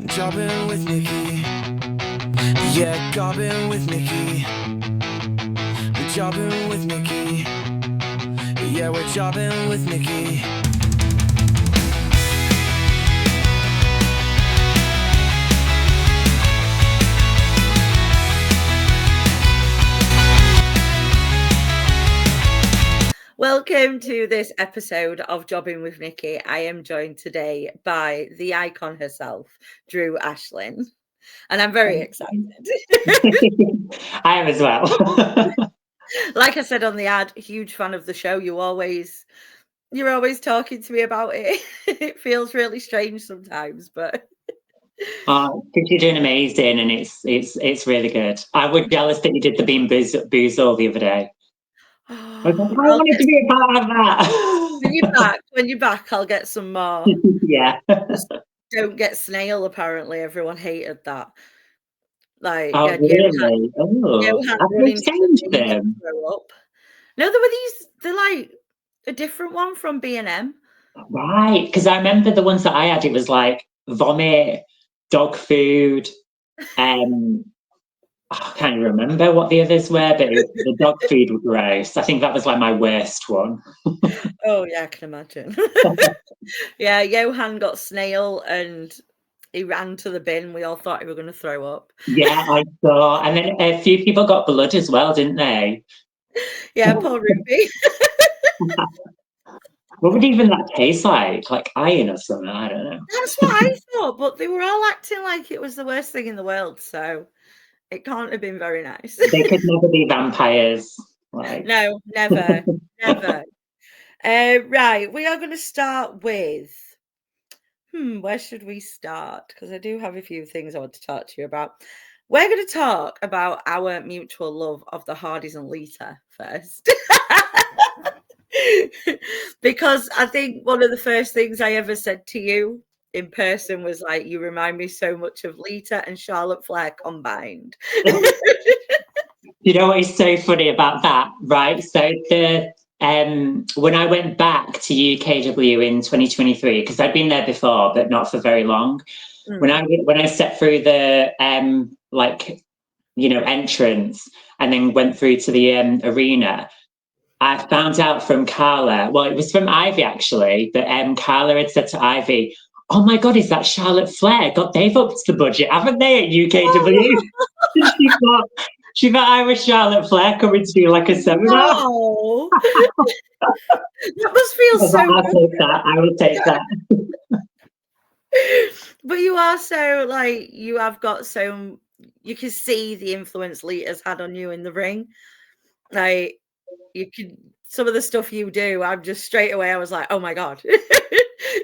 Jobbing with Nikki. Yeah, gobbing with Nikki. Jobbing with Nikki. Yeah, we're jobbing with Nikki. Welcome to this episode of Jobbing with Nikki. I am joined today by the icon herself, Drew Ashlyn, and I'm very excited. I am as well. Like I said on the ad, huge fan of the show. You're always talking to me about it. It feels really strange sometimes, but you're doing amazing, and it's really good. I was jealous that you did the Bean Boozle the other day. I was like, I wanted to be a part of that. When you're back, I'll get some more. Yeah. Just don't get snail. Apparently, everyone hated that. Like, oh, really? Have they changed them? No, there were these. They're like a different one from B&M. Right, because I remember the ones that I had. It was like vomit, dog food, I can't even remember what the others were, but the dog food was gross. I think that was like my worst one. Oh yeah, I can imagine. Yeah, Johan got snail and he ran to the bin. We all thought he were going to throw up. Yeah, I saw. And then a few people got blood as well, didn't they? Yeah, poor Ruby. What would even that taste like? Like iron or something? I don't know. That's what I thought, but they were all acting like it was the worst thing in the world, so it can't have been very nice. They could never be vampires. Like. No, never, never. Right, we are going to start with. Where should we start? Because I do have a few things I want to talk to you about. We're going to talk about our mutual love of the Hardys and Lita first. Because I think one of the first things I ever said to you in person was like, you remind me so much of Lita and Charlotte Flair combined. You know what is so funny about that, right? So when I went back to UKW in 2023, because I'd been there before, but not for very long. When I stepped through the entrance and then went through to the arena, I found out from Carla. Well, it was from Ivy actually, but Carla had said to Ivy, "Oh my God, is that Charlotte Flair? God, they've upped the budget, haven't they, at UKW?" She thought I was Charlotte Flair coming to do like a seminar. Oh, that must feel so good. I will take that. But you are so like you have got so you can see the influence Lita's had on you in the ring. Like you could some of the stuff you do. I'm just straight away. I was like, oh my God,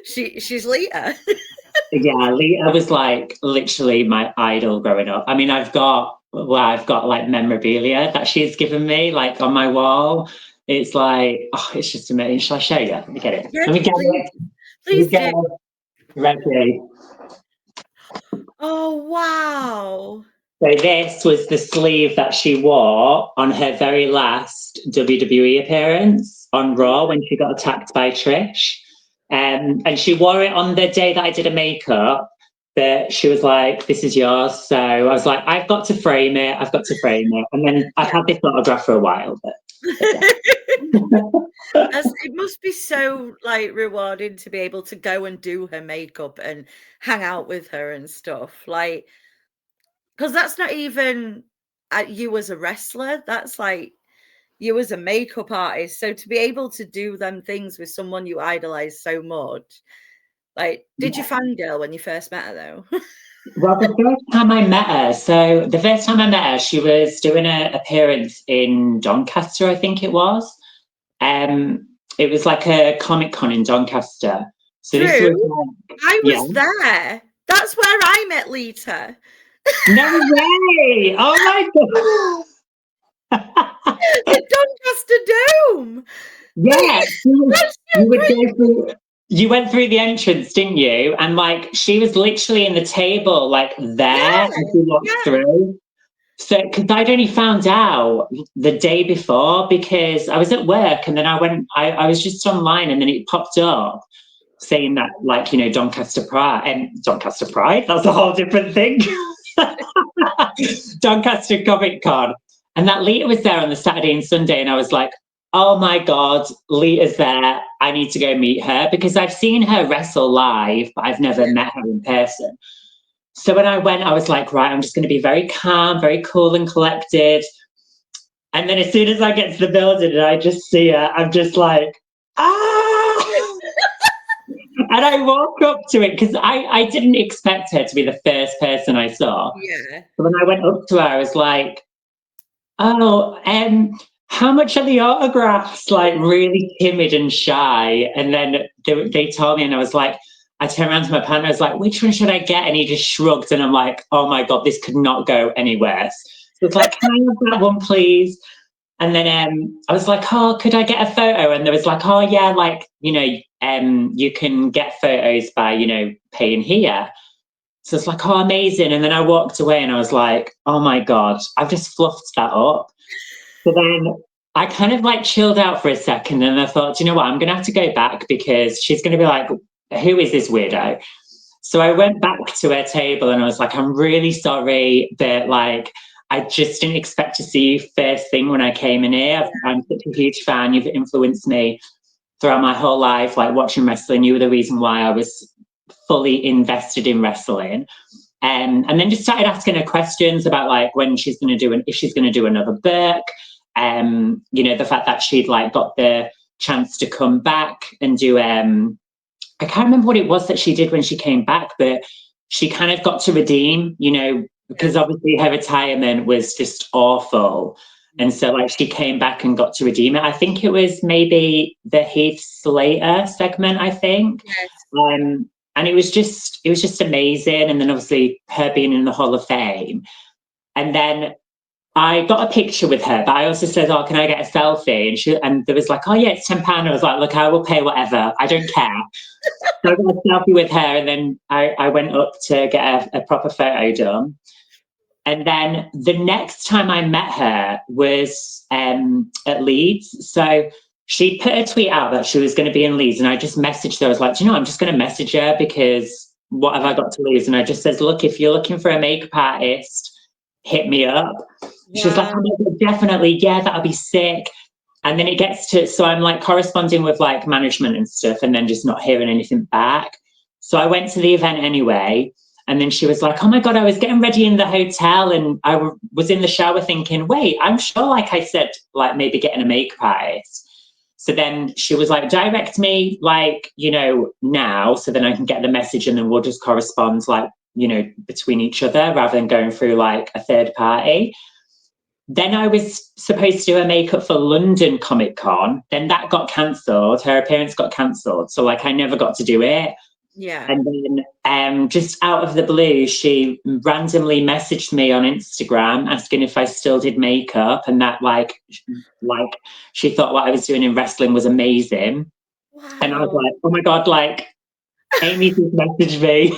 she's Lita. Yeah, Lita was like literally my idol growing up. I mean, I've got like memorabilia that she's given me, like on my wall. It's like, oh, it's just amazing. Shall I show you? Let me get it. Yes, Let me get it. Please do. Ready. Oh wow. So this was the sleeve that she wore on her very last WWE appearance on Raw when she got attacked by Trish. And she wore it on the day that I did her makeup, but she was like, "This is yours." So I was like, I've got to frame it. And then I've had this autograph for a while, but it must be so like rewarding to be able to go and do her makeup and hang out with her and stuff. Like, because that's not even you as a wrestler. That's like you as a makeup artist. So to be able to do them things with someone you idolize so much, like, did you fangirl when you first met her though? Well, the first time I met her, she was doing an appearance in Doncaster, I think it was. It was like a Comic Con in Doncaster. So True. this was I was there. That's where I met Lita. No way! Oh my God! The Doncaster Dome. Yeah, you went through the entrance, didn't you? And like she was literally in the table, like there, as you walked through. So, because I'd only found out the day before because I was at work and then I was just online and then it popped up. saying that, like, you know, Doncaster Pride, that's a whole different thing. Doncaster Comic Con. And that Lita was there on the Saturday and Sunday, and I was like, oh my God, Lita's there. I need to go meet her, because I've seen her wrestle live, but I've never met her in person. So when I went, I was like, right, I'm just going to be very calm, very cool and collected. And then as soon as I get to the building and I just see her, I'm just like, ah! And I walk up to it, because I didn't expect her to be the first person I saw. Yeah. So when I went up to her, I was like, oh, how much are the autographs? Like, really timid and shy. And then they told me, and I was like, I turned around to my partner, I was like, which one should I get? And he just shrugged, and I'm like, oh my God, this could not go anywhere. So it's like, can I have that one, please? And then I was like, oh, could I get a photo? And there was like, oh yeah, like, you know, you can get photos by, you know, paying here. So it's like, oh, amazing. And then I walked away and I was like, oh my God, I've just fluffed that up. So then I kind of like chilled out for a second, and I thought, you know what, I'm going to have to go back, because she's going to be like, who is this weirdo? So I went back to her table and I was like, I'm really sorry, but like, I just didn't expect to see you first thing when I came in here. I'm such a huge fan. You've influenced me throughout my whole life, like watching wrestling. You were the reason why I was fully invested in wrestling. And then just started asking her questions about like when she's going to do, if she's going to do another book. You know, the fact that she'd like got the chance to come back and do, I can't remember what it was that she did when she came back, but she kind of got to redeem, you know, because obviously her retirement was just awful. And so like she came back and got to redeem it. I think it was maybe the Heath Slater segment, I think. Yes. And it was just amazing. And then obviously her being in the Hall of Fame. And then I got a picture with her, but I also said, oh, can I get a selfie? And there was like, oh yeah, it's £10. I was like, look, I will pay whatever. I don't care. So I got a selfie with her, and then I went up to get a proper photo done. And then the next time I met her was at Leeds. So she put a tweet out that she was going to be in Leeds, and I just messaged her. I was like, I'm just going to message her, because what have I got to lose? And I just says, look, if you're looking for a makeup artist, hit me up. Wow. She's like, oh, definitely, yeah, that'll be sick. And then it gets to, so I'm like corresponding with like management and stuff, and then just not hearing anything back. So I went to the event anyway. And then she was like, oh my God, I was getting ready in the hotel, and I was in the shower thinking, wait, I'm sure like I said, like maybe getting a makeup artist. So then she was like, direct me, like, you know, now, so then I can get the message, and then we'll just correspond like, you know, between each other rather than going through like a third party. Then I was supposed to do her makeup for London Comic Con. Then that got cancelled. Her appearance got cancelled. So like I never got to do it. Yeah. And then just out of the blue, she randomly messaged me on Instagram asking if I still did makeup, and that like she thought what I was doing in wrestling was amazing. Wow. And I was like, oh my God, like Amy just messaged me.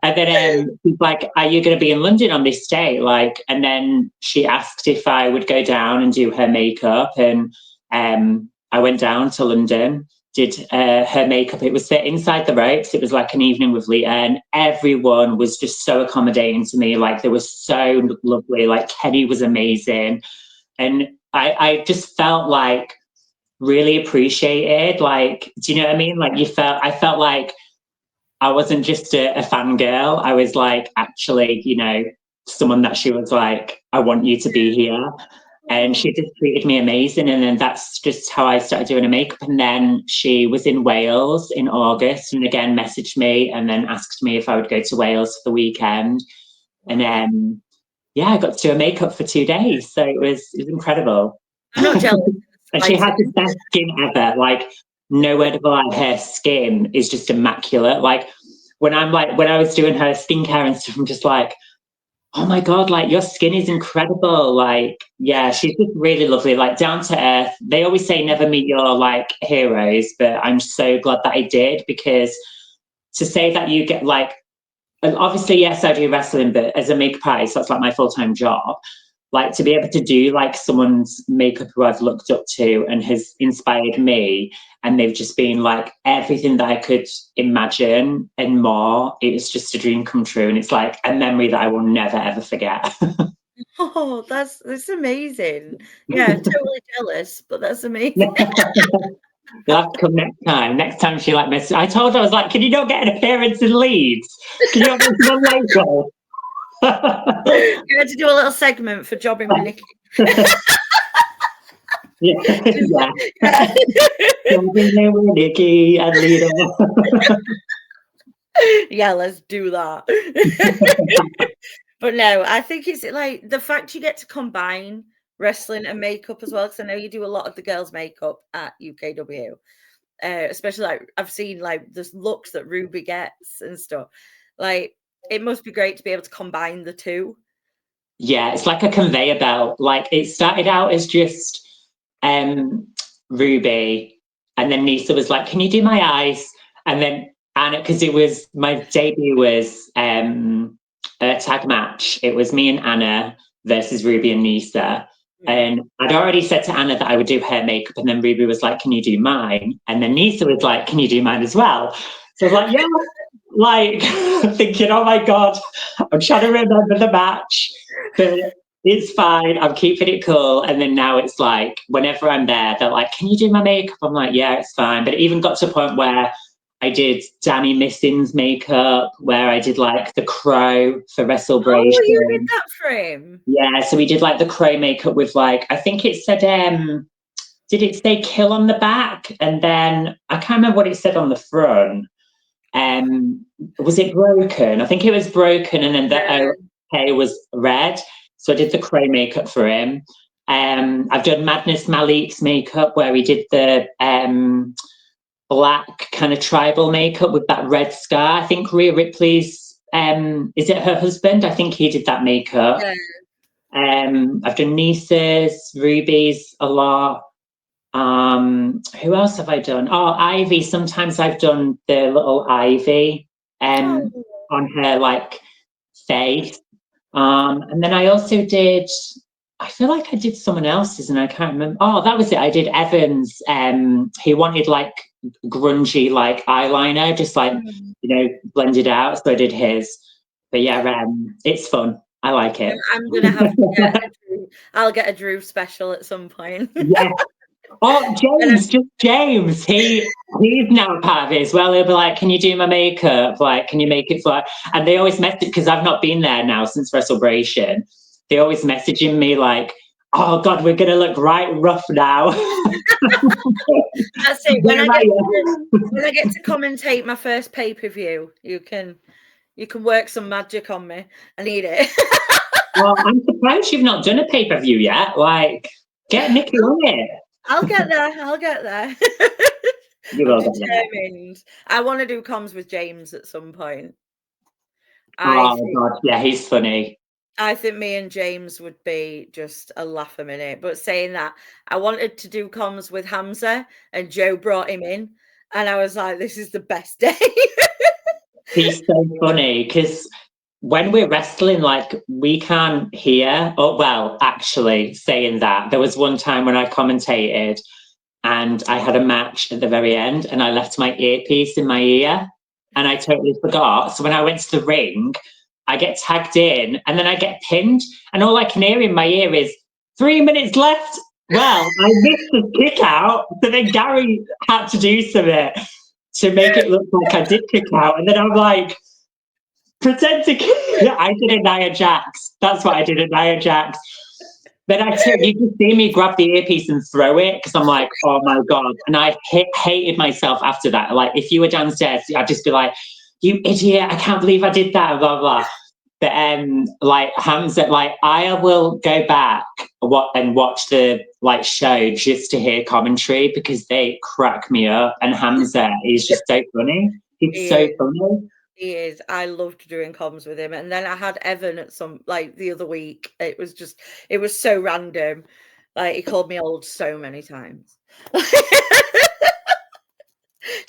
And then she's like, are you going to be in London on this day? Like, and then she asked if I would go down and do her makeup, and I went down to London, did her makeup. It was for Inside the Ropes. It was like an evening with Lita, and everyone was just so accommodating to me. Like, they were so lovely. Like, Kenny was amazing. And I just felt like really appreciated. Like, do you know what I mean? Like, I felt like I wasn't just a fangirl. I was like, actually, you know, someone that she was like, I want you to be here. And she just treated me amazing. And then that's just how I started doing her makeup. And then she was in Wales in August, and again messaged me and then asked me if I would go to Wales for the weekend. And then, yeah, I got to do her makeup for 2 days. So it was incredible. I'm not jealous. And she had the best skin ever. Like, no word of a lie, her skin is just immaculate. Like, when I was doing her skincare and stuff, I'm just like, oh my God, like, your skin is incredible. Like, yeah, she's just really lovely, like, down to earth. They always say never meet your like heroes, but I'm so glad that I did, because to say that you get like, and obviously, yes, I do wrestling, but as a makeup artist, that's like my full-time job. like to be able to do like someone's makeup who I've looked up to and has inspired me, and they've just been like everything that I could imagine and more. It was just a dream come true, and it's like a memory that I will never ever forget. Oh, that's amazing. Yeah, totally jealous, but that's amazing. You'll have to come next time. Next time she like messaged, I told her, I was like, can you not get an appearance in Leeds? Can you not get some local? You had to do a little segment for jobbing with Nikki. Yeah. Jobbing there with Nikki and Lita. Yeah, let's do that. But no, I think it's like the fact you get to combine wrestling and makeup as well, because I know you do a lot of the girls' makeup at UKW. Especially like I've seen like the looks that Ruby gets and stuff. Like it must be great to be able to combine the two. Yeah, it's like a conveyor belt. Like it started out as just Ruby, and then Nisa was like, can you do my eyes? And then Anna, because it was my debut was a tag match. It was me and Anna versus Ruby and Nisa. And I'd already said to Anna that I would do her makeup, and then Ruby was like, can you do mine? And then Nisa was like, can you do mine as well? So I was like, yeah, like thinking, oh my God, I'm trying to remember the match, but it's fine. I'm keeping it cool. And then now it's like, whenever I'm there, they're like, can you do my makeup? I'm like, yeah, it's fine. But it even got to a point where I did Danny Missing's makeup, where I did like the crow for WrestleBration. Oh, you did that for him? Yeah, so we did like the crow makeup with like, I think it said, did it say kill on the back? And then I can't remember what it said on the front. Was it broken? I think it was broken, and then the OK was red. So I did the crow makeup for him. I've done Madness Malik's makeup, where he did the black kind of tribal makeup with that red scar. I think Rhea Ripley's, is it her husband? I think he did that makeup. Yeah. I've done Nisa's, Ruby's a lot. Who else have I done? Oh, Ivy. Sometimes I've done the little Ivy on her like face. And then I also did, I feel like I did someone else's and I can't remember. Oh, that was it. I did Evan's. He wanted like grungy like eyeliner, just like, you know, blended out. So I did his. But yeah, it's fun. I like it. I'm gonna have to get a Drew. I'll get a Drew special at some point. Yeah. Oh, James, just James. He's now a part of it as well. He'll be like, can you do my makeup? Like, can you make it for? And they always message, because I've not been there now since WrestleBration. They always messaging me like, oh God, we're gonna look right rough now. That's it. When I get to commentate my first pay-per-view, you can work some magic on me. I need it. Well, I'm surprised you've not done a pay-per-view yet. Like, get Nikki on it. I'll get there. I'm determined. I want to do comms with James at some point. God, yeah, he's funny. I think me and James would be just a laugh a minute. But saying that, I wanted to do comms with Hamza, and Joe brought him in, and I was like, this is the best day. He's so funny, because when we're wrestling, like, we can't hear. Oh, well, actually, saying that, there was one time when I commentated and I had a match at the very end and I left my earpiece in my ear and I totally forgot. So when I went to the ring, I get tagged in and then I get pinned and all I can hear in my ear is 3 minutes left. Well, I missed the kick out. So then Gary had to do something to make it look like I did kick out. And then I'm like, pretend to kick. I did a Nia Jax. That's what I did at Nia Jax. Then you just see me grab the earpiece and throw it because I'm like, oh my God. And I hated myself after that. Like, if you were downstairs, I'd just be like, you idiot, I can't believe I did that, blah, blah. But like Hamza, like I will go back and watch the like show just to hear commentary because they crack me up. And Hamza is just so funny. He's so funny. He is. I loved doing comms with him. And then I had Evan at some, like the other week. It was so random. Like he called me old so many times.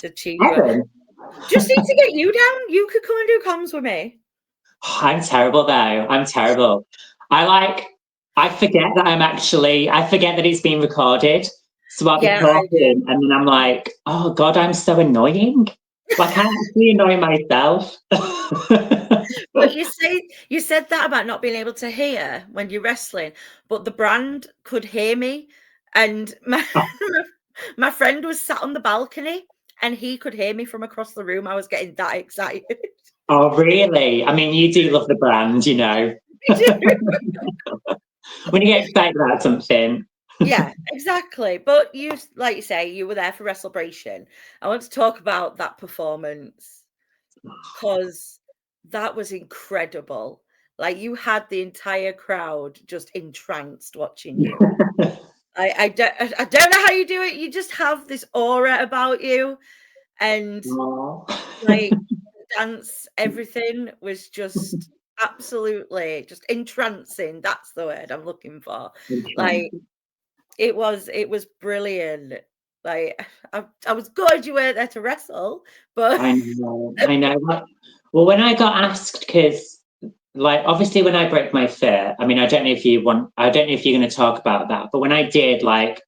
The cheese. Just need to get you down. You could come and do comms with me. I'm terrible though. I'm terrible. I I forget that it's being recorded. So I'll be Yeah, I do. talking and then I'm like, oh God, I'm so annoying. Like I actually annoy myself. But you said that about not being able to hear when you're wrestling, but the brand could hear me, and my friend was sat on the balcony, and he could hear me from across the room. I was getting that excited. Oh, really? I mean, you do love the brand, you know. When you get excited about something. Yeah, exactly. But you, like you say, you were there for Wrestlebration. I want to talk about that performance because that was incredible. Like you had the entire crowd just entranced watching you. I don't know how you do it. You just have this aura about you, and Oh. like dance, everything was just absolutely just entrancing. That's the word I'm looking for. Like it was brilliant. Like I was glad you weren't there to wrestle, but I know. Well, when I got asked, because like obviously when I broke my foot, I mean, I don't know if you're going to talk about that, but when I did, like,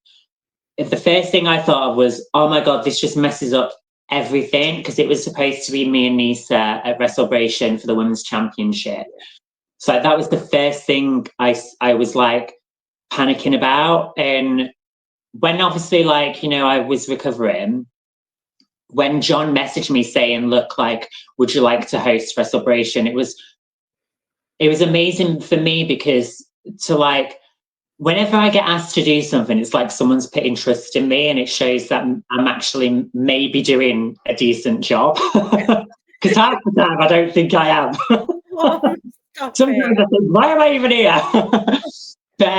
the first thing I thought of was, oh my God, this just messes up everything, because it was supposed to be me and Nisa at Wrestlebration for the Women's Championship. So that was the first thing I was like panicking about. And when obviously, like, I was recovering, when John messaged me saying, look, like, would you like to host Wrestlebration? It was amazing for me, because to like, whenever I get asked to do something, it's like someone's put interest in me, and it shows that I'm actually maybe doing a decent job. Because half the time I don't think I am. oh, stop Sometimes it. I think, why am I even here? But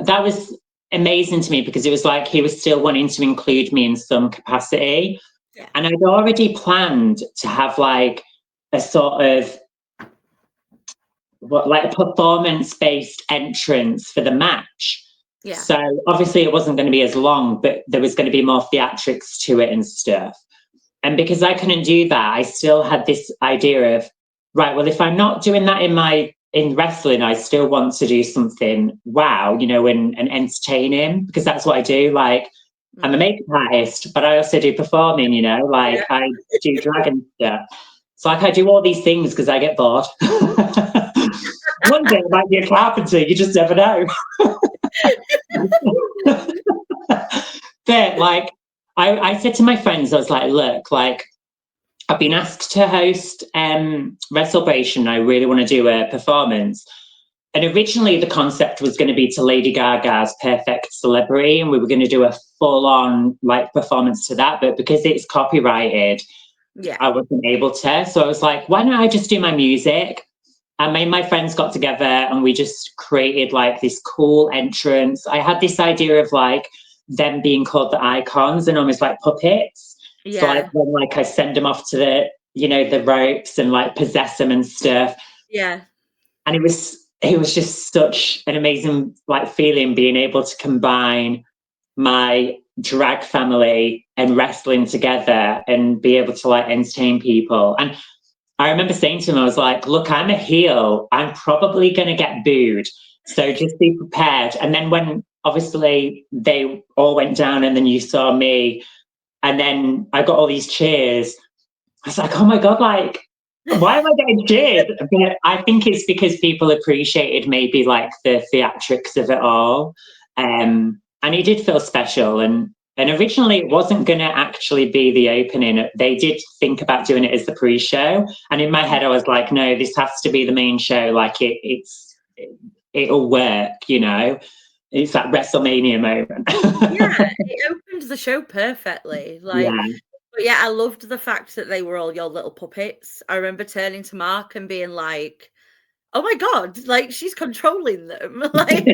that was amazing to me, because it was like he was still wanting to include me in some capacity. Yeah. And I'd already planned to have like a sort of a performance-based entrance for the match. Yeah. So obviously it wasn't going to be as long, but there was going to be more theatrics to it and stuff. And because I couldn't do that, I still had this idea of, right, well, if I'm not doing that in wrestling, I still want to do something wow, and entertaining, because that's what I do. Like, I'm a makeup artist, but I also do performing, like I do drag and stuff. So like I do all these things because I get bored. One day I might be a carpenter, you just never know. But like I said to my friends, I was like, look, like I've been asked to host Wrestlebration. I really want to do a performance. And originally the concept was going to be to Lady Gaga's Perfect Celebrity, and we were going to do a full-on like performance to that. But because it's copyrighted, I wasn't able to. So I was like, why don't I just do my music? And me and my friends got together and we just created like this cool entrance. I had this idea of like them being called the icons and almost like puppets. So like when like I send them off to the ropes and like possess them and stuff. Yeah. And it was just such an amazing like feeling, being able to combine my drag family and wrestling together and be able to like entertain people. And I remember saying to him, I was like, look, I'm a heel. I'm probably going to get booed. So just be prepared. And then when obviously they all went down and then you saw me and then I got all these cheers, I was like, oh my God, like, why am I getting cheered? But I think it's because people appreciated maybe like the theatrics of it all. And it did feel special. And originally it wasn't going to actually be the opening. They did think about doing it as the pre-show. And in my head, I was like, no, this has to be the main show. Like it'll work, It's that WrestleMania moment. Yeah, it opened the show perfectly. Like, Yeah. but yeah, I loved the fact that they were all your little puppets. I remember turning to Mark and being like, oh my God, like she's controlling them. Like,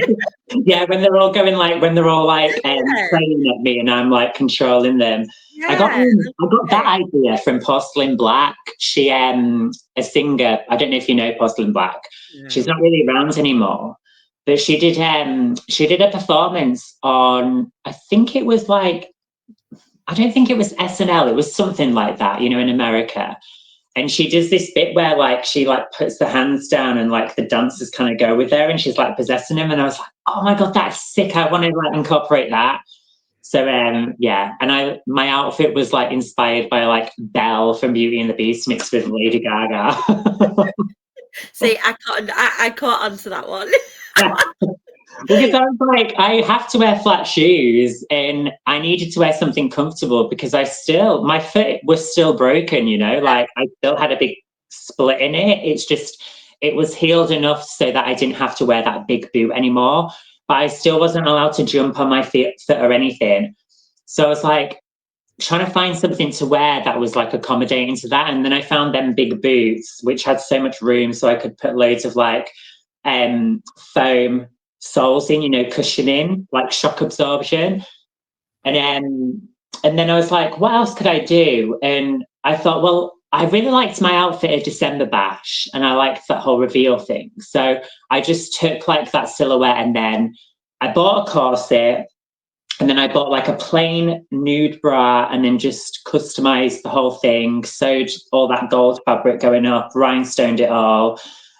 Yeah, when they're all playing at me and I'm like controlling them. I got yeah, that idea from Porcelain Black. She a singer. I don't know if you know Porcelain Black. She's not really around anymore. But she did a performance on, I think it was like, I don't think it was SNL, it was something like that, in America. And she does this bit where like she like puts the hands down and like the dancers kind of go with her and she's like possessing him. And I was like, oh my God, that's sick. I want to like incorporate that. So yeah, and my outfit was like inspired by like Belle from Beauty and the Beast mixed with Lady Gaga. See, I caught onto that one. Because I was like, I have to wear flat shoes and I needed to wear something comfortable because my foot was still broken, you know, like I still had a big split in it. It's just, it was healed enough so that I didn't have to wear that big boot anymore, but I still wasn't allowed to jump on my foot or anything. So I was like trying to find something to wear that was like accommodating to that. And then I found them big boots, which had so much room so I could put loads of like foam soles in, you know, cushioning, like shock absorption. And then I was like, what else could I do? And I thought, well, I really liked my outfit at December Bash and I liked that whole reveal thing. So I just took like that silhouette and then I bought a corset and then I bought like a plain nude bra and then just customized the whole thing, sewed all that gold fabric going up, rhinestoned it all.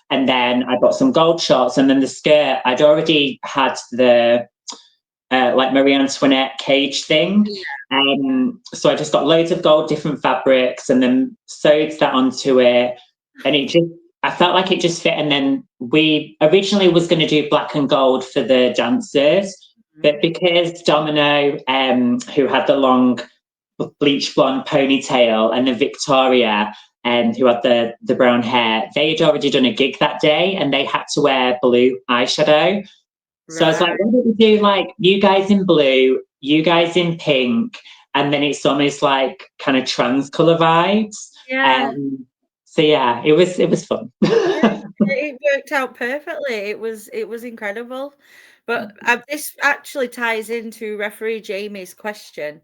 And then I bought some gold shorts and then the skirt, I'd already had the like Marie Antoinette cage thing. So I just got loads of gold different fabrics and then sewed that onto it. And I felt like it just fit. And then we originally was going to do black and gold for the dancers, but because Domino, who had the long bleach blonde ponytail, and then Victoria, who had the brown hair, they had already done a gig that day and they had to wear blue eyeshadow. Right. So I was like, why don't we do like you guys in blue, you guys in pink, and then it's almost like kind of trans colour vibes. Yeah. So yeah, it was fun. Yeah, it worked out perfectly. It was incredible. But this actually ties into referee Jamie's question.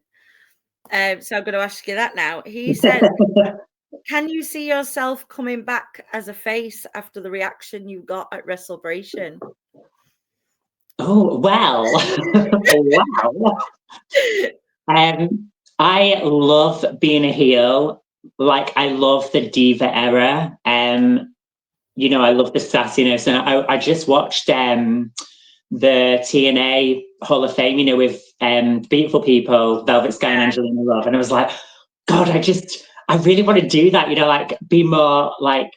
So I'm going to ask you that now. He says, can you see yourself coming back as a face after the reaction you got at WrestleBration? Oh, well. Wow. I love being a heel. Like, I love the diva era. You know, I love the sassiness. And I just watched the TNA Hall of Fame, you know, with Beautiful People, Velvet Sky and Angelina Love. And I was like, God, I really want to do that, you know, like be more like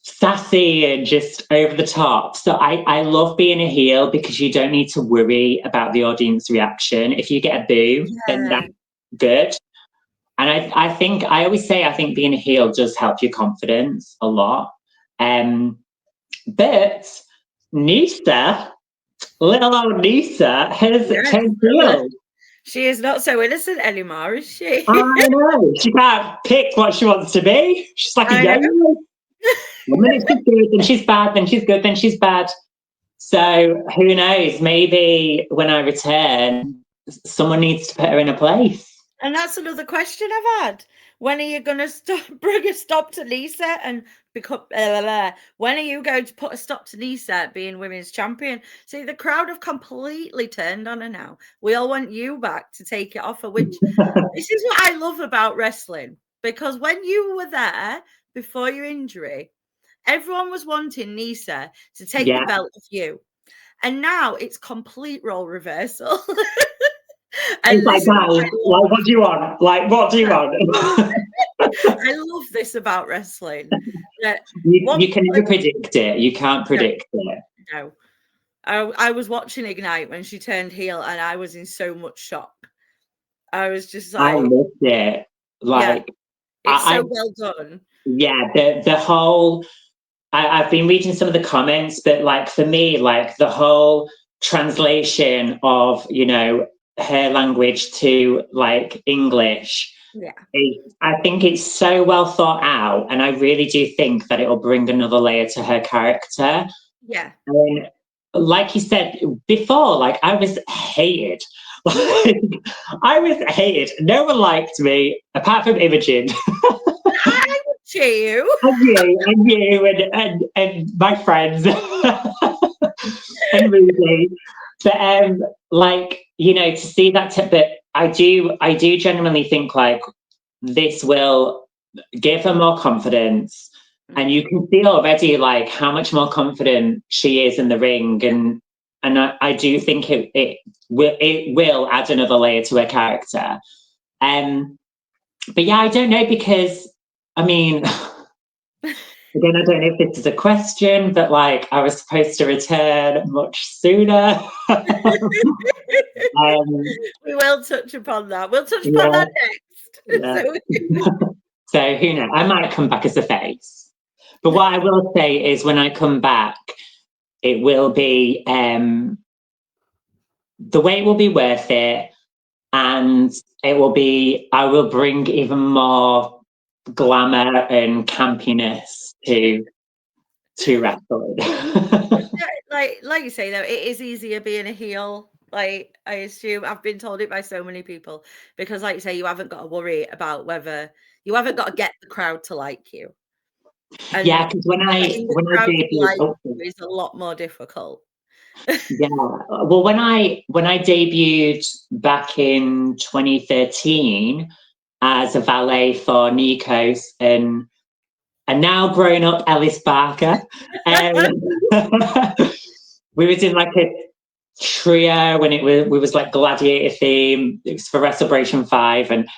sassy and just over the top. So I love being a heel because you don't need to worry about the audience reaction. If you get a boo, then that's good. And I think I always say I think being a heel does help your confidence a lot. But Nisa, little old Nisa, has turned heel. She is not so innocent anymore, is she? I know. She can't pick what she wants to be. She's like a yo-yo. One minute she's good, then she's bad, then she's good, then she's bad. So who knows? Maybe when I return, someone needs to put her in a place. And that's another question I've had. When are you going to bring a stop to Nisa and become? When are you going to put a stop to Nisa being women's champion? See, the crowd have completely turned on her now. We all want you back to take it off her. Which this is what I love about wrestling, because when you were there before your injury, everyone was wanting Nisa to take the belt off you, and now it's complete role reversal. And like, what do you want? Like, what do you want? I love this about wrestling. You can never predict it. You can't predict it. No. I was watching Ignite when she turned heel and I was in so much shock. I was just like, I loved it. Like, it's so well done. Yeah, the whole, I've been reading some of the comments, but like for me, like the whole translation of, you know, her language to like English, I think it's so well thought out, and I really do think that it'll bring another layer to her character. And like you said before, like I was hated. Like, I was hated. No one liked me apart from Imogen. I would cheer you. and you and my friends and Ruby. But like, you know, to see that but I do genuinely think like this will give her more confidence. And you can see already like how much more confident she is in the ring, and I do think it will add another layer to her character. But yeah, I don't know, because I mean, again, I don't know if this is a question, but like I was supposed to return much sooner. We will touch upon that. We'll touch upon Yeah. that next. Yeah. So who knows? I might come back as a face. But what I will say is, when I come back, it will be the wait will be worth it, and it will be. I will bring even more glamour and campiness to wrestling. like you say though, it is easier being a heel. Like, I assume I've been told it by so many people, because like you say, you haven't got to worry about whether you haven't got to get the crowd to like you. And yeah, because when I debuted, is a lot more difficult. Yeah, well, when I debuted back in 2013 as a valet for Nikos and now grown up Ellis Barker, we was in like a trio when we was like gladiator theme. It was for Celebration 5, and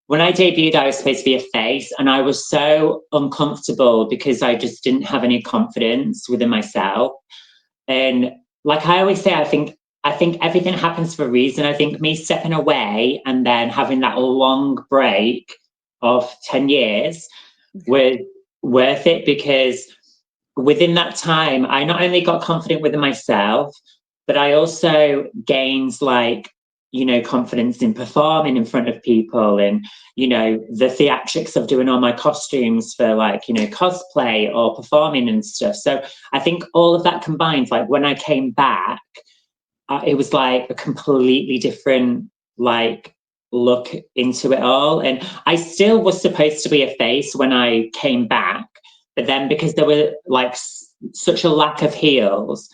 when I debuted, I was supposed to be a face, and I was so uncomfortable because I just didn't have any confidence within myself. And like I always say, I think everything happens for a reason. I think me stepping away and then having that long break of 10 years was worth it, because within that time, I not only got confident within myself, but I also gained like, confidence in performing in front of people, and, the theatrics of doing all my costumes for like, cosplay or performing and stuff. So I think all of that combined, like when I came back, it was like a completely different like look into it all. And I still was supposed to be a face when I came back, but then because there were like such a lack of heels,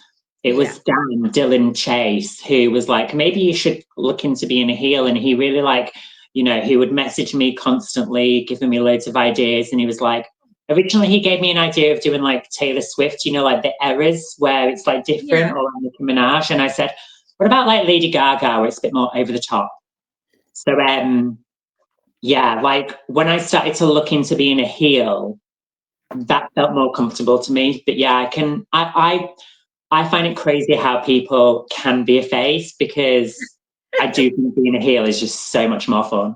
it was Dylan Chase who was like, maybe you should look into being a heel. And he really like, he would message me constantly, giving me loads of ideas. And he was like, originally he gave me an idea of doing like Taylor Swift, like the eras where it's like different, or like Nicki Minaj. And I said, what about like Lady Gaga, where it's a bit more over the top? So yeah, like when I started to look into being a heel, that felt more comfortable to me. But yeah, I find it crazy how people can be a face, because I do think being a heel is just so much more fun.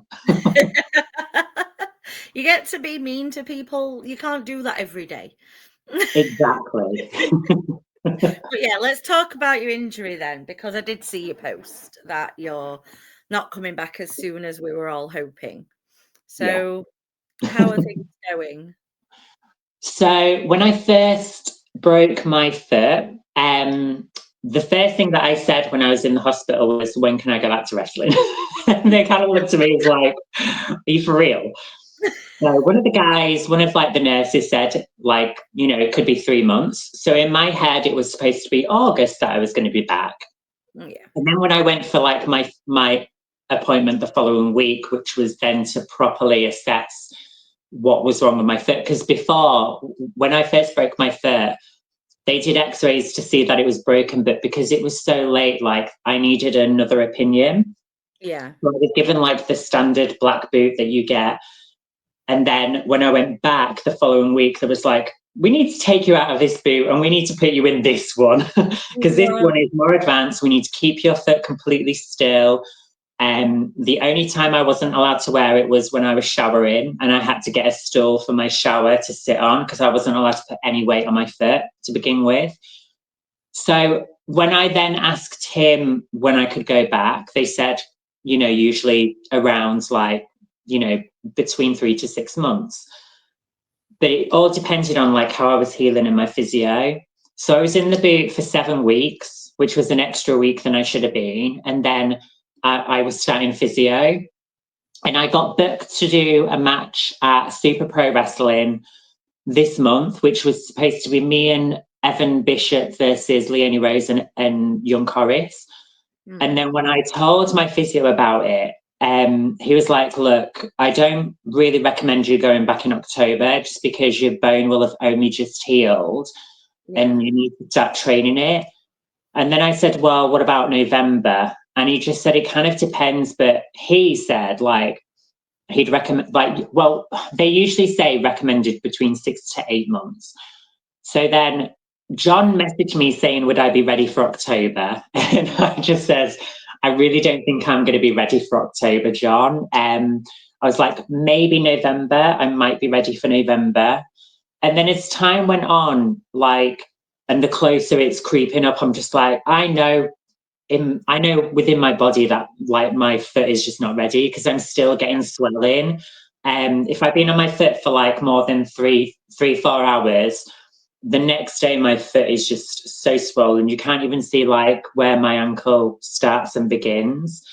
You get to be mean to people. You can't do that every day. Exactly. But yeah, let's talk about your injury then, because I did see you post that you're not coming back as soon as we were all hoping. So how are things going? So when I first broke my foot, the first thing that I said when I was in the hospital was, when can I go back to wrestling? And they kind of looked at me as like, are you for real? So one of the nurses said, like, it could be 3 months. So in my head, it was supposed to be August that I was going to be back. Yeah. And then when I went for like my appointment the following week, which was then to properly assess what was wrong with my foot, because before, when I first broke my foot, they did x-rays to see that it was broken, but because it was so late, like I needed another opinion. Yeah. So I was given like the standard black boot that you get. And then when I went back the following week, there was like, we need to take you out of this boot and we need to put you in this one, because this one is more advanced. We need to keep your foot completely still. The only time I wasn't allowed to wear it was when I was showering, and I had to get a stool for my shower to sit on, because I wasn't allowed to put any weight on my foot to begin with. So when I then asked him when I could go back, they said, usually around like, between 3 to 6 months. But it all depended on like how I was healing in my physio. So I was in the boot for 7 weeks, which was an extra week than I should have been. And then I was starting physio, and I got booked to do a match at Super Pro Wrestling this month, which was supposed to be me and Evan Bishop versus Leonie Rose and Young Corris. And then when I told my physio about it, he was like, look, I don't really recommend you going back in October just because your bone will have only just healed and you need to start training it. And then I said, well, what about November? And he just said, it kind of depends. But he said, like, he'd recommend, like, well, they usually say recommended between 6 to 8 months. So then John messaged me saying, would I be ready for October? And I just says, I really don't think I'm going to be ready for October, John. I was like, maybe November. I might be ready for November. And then as time went on, like, and the closer it's creeping up, I'm just like, I know within my body that like my foot is just not ready because I'm still getting swelling. If I've been on my foot for like more than 4 hours, the next day my foot is just so swollen. You can't even see like where my ankle starts and begins.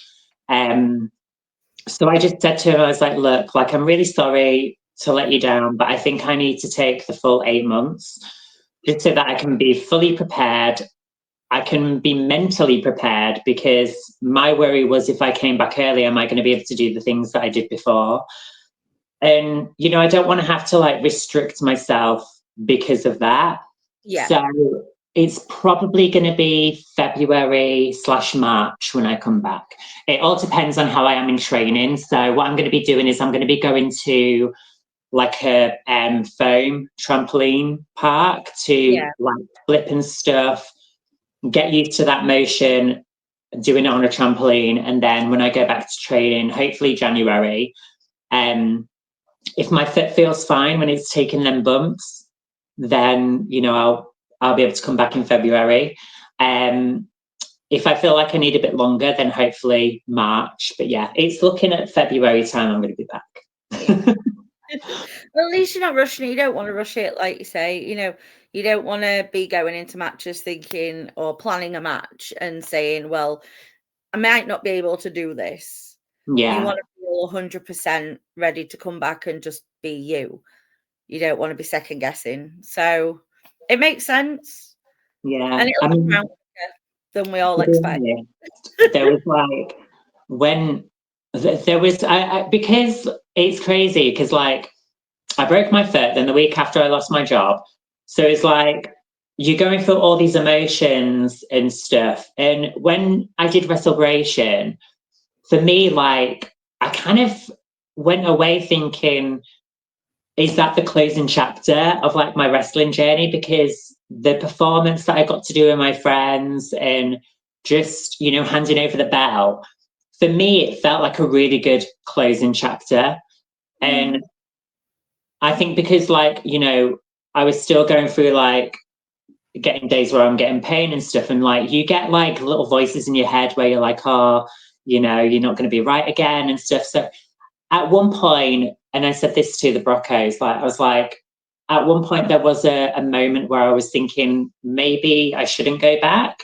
So I just said to him, I was like, look, like, I'm really sorry to let you down, but I think I need to take the full 8 months just so that I can be fully prepared. I can be mentally prepared because my worry was if I came back early, am I going to be able to do the things that I did before? And, you know, I don't want to have to like restrict myself because of that. Yeah. So it's probably going to be February/March when I come back. It all depends on how I am in training. So what I'm going to be doing is I'm going to be going to like a foam trampoline park to like flip and stuff, get used to that motion, doing it on a trampoline. And then when I go back to training, hopefully January, if my foot feels fine when it's taking them bumps, then, you know, I'll be able to come back in February. If I feel like I need a bit longer, then hopefully March. But yeah, it's looking at February time I'm going to be back. Well, at least you're not rushing it. You don't want to rush it, like you say. You know, you don't want to be going into matches thinking or planning a match and saying, well, I might not be able to do this. Yeah. You want to feel 100% ready to come back and just be you. You don't want to be second guessing. So it makes sense. Yeah. And it'll come out quicker than we all expect. There was like, when there was, because it's crazy, because like, I broke my foot, then the week after I lost my job. So it's like, you're going through all these emotions and stuff. And when I did Recelebration, for me, like, I kind of went away thinking, is that the closing chapter of like my wrestling journey? Because the performance that I got to do with my friends and just, you know, handing over the belt, for me, it felt like a really good closing chapter. And I think because, like, you know, I was still going through like getting days where I'm getting pain and stuff, and like you get like little voices in your head where you're like, oh, you know, you're not going to be right again and stuff. So at one point, and I said this to the Broncos, like I was like, at one point there was a moment where I was thinking maybe I shouldn't go back.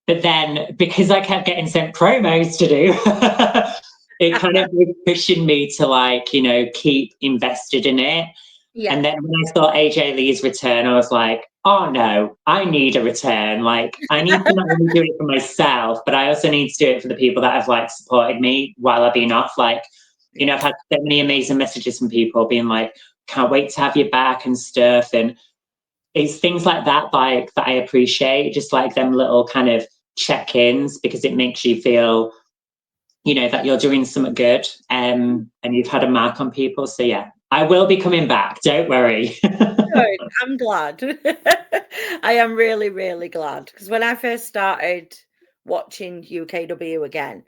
But then because I kept getting sent promos to do, it kind of was pushing me to like, you know, keep invested in it. Yeah. And then when I saw AJ Lee's return, I was like, oh no, I need a return. Like I need to not only do it for myself, but I also need to do it for the people that have like supported me while I've been off. Like, you know, I've had so many amazing messages from people being like, can't wait to have you back and stuff. And it's things like that, like that I appreciate, just like them little kind of check-ins, because it makes you feel, you know, that you're doing something good, and you've had a mark on people. So yeah, I will be coming back. Don't worry. Good. I'm glad. I am really, really glad, because when I first started watching UKW again,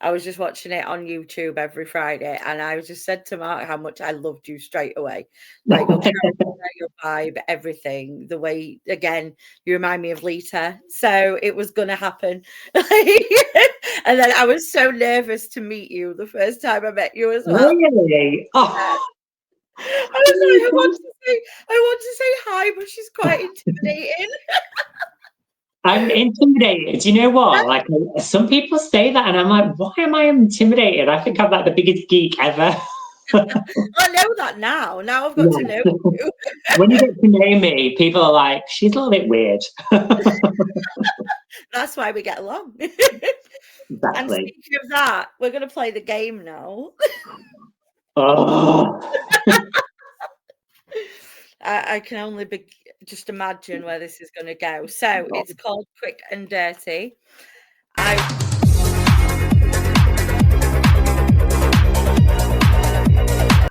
I was just watching it on YouTube every Friday, and I just said to Mark how much I loved you straight away. Like your character, your vibe, everything. The way, again, you remind me of Lita. So it was going to happen. And then I was so nervous to meet you the first time I met you as well. Really? Oh. I was like, I want to say hi, but she's quite intimidating. I'm intimidated. Do you know what? Like some people say that, and I'm like, why am I intimidated? I think I'm like the biggest geek ever. I know that now. Now I've got to know you. When you get to know me, people are like, she's a little bit weird. That's why we get along. And Exactly. speaking of that, we're going to play the game now. Oh. I can only just imagine where this is going to go. So it's called Quick and Dirty.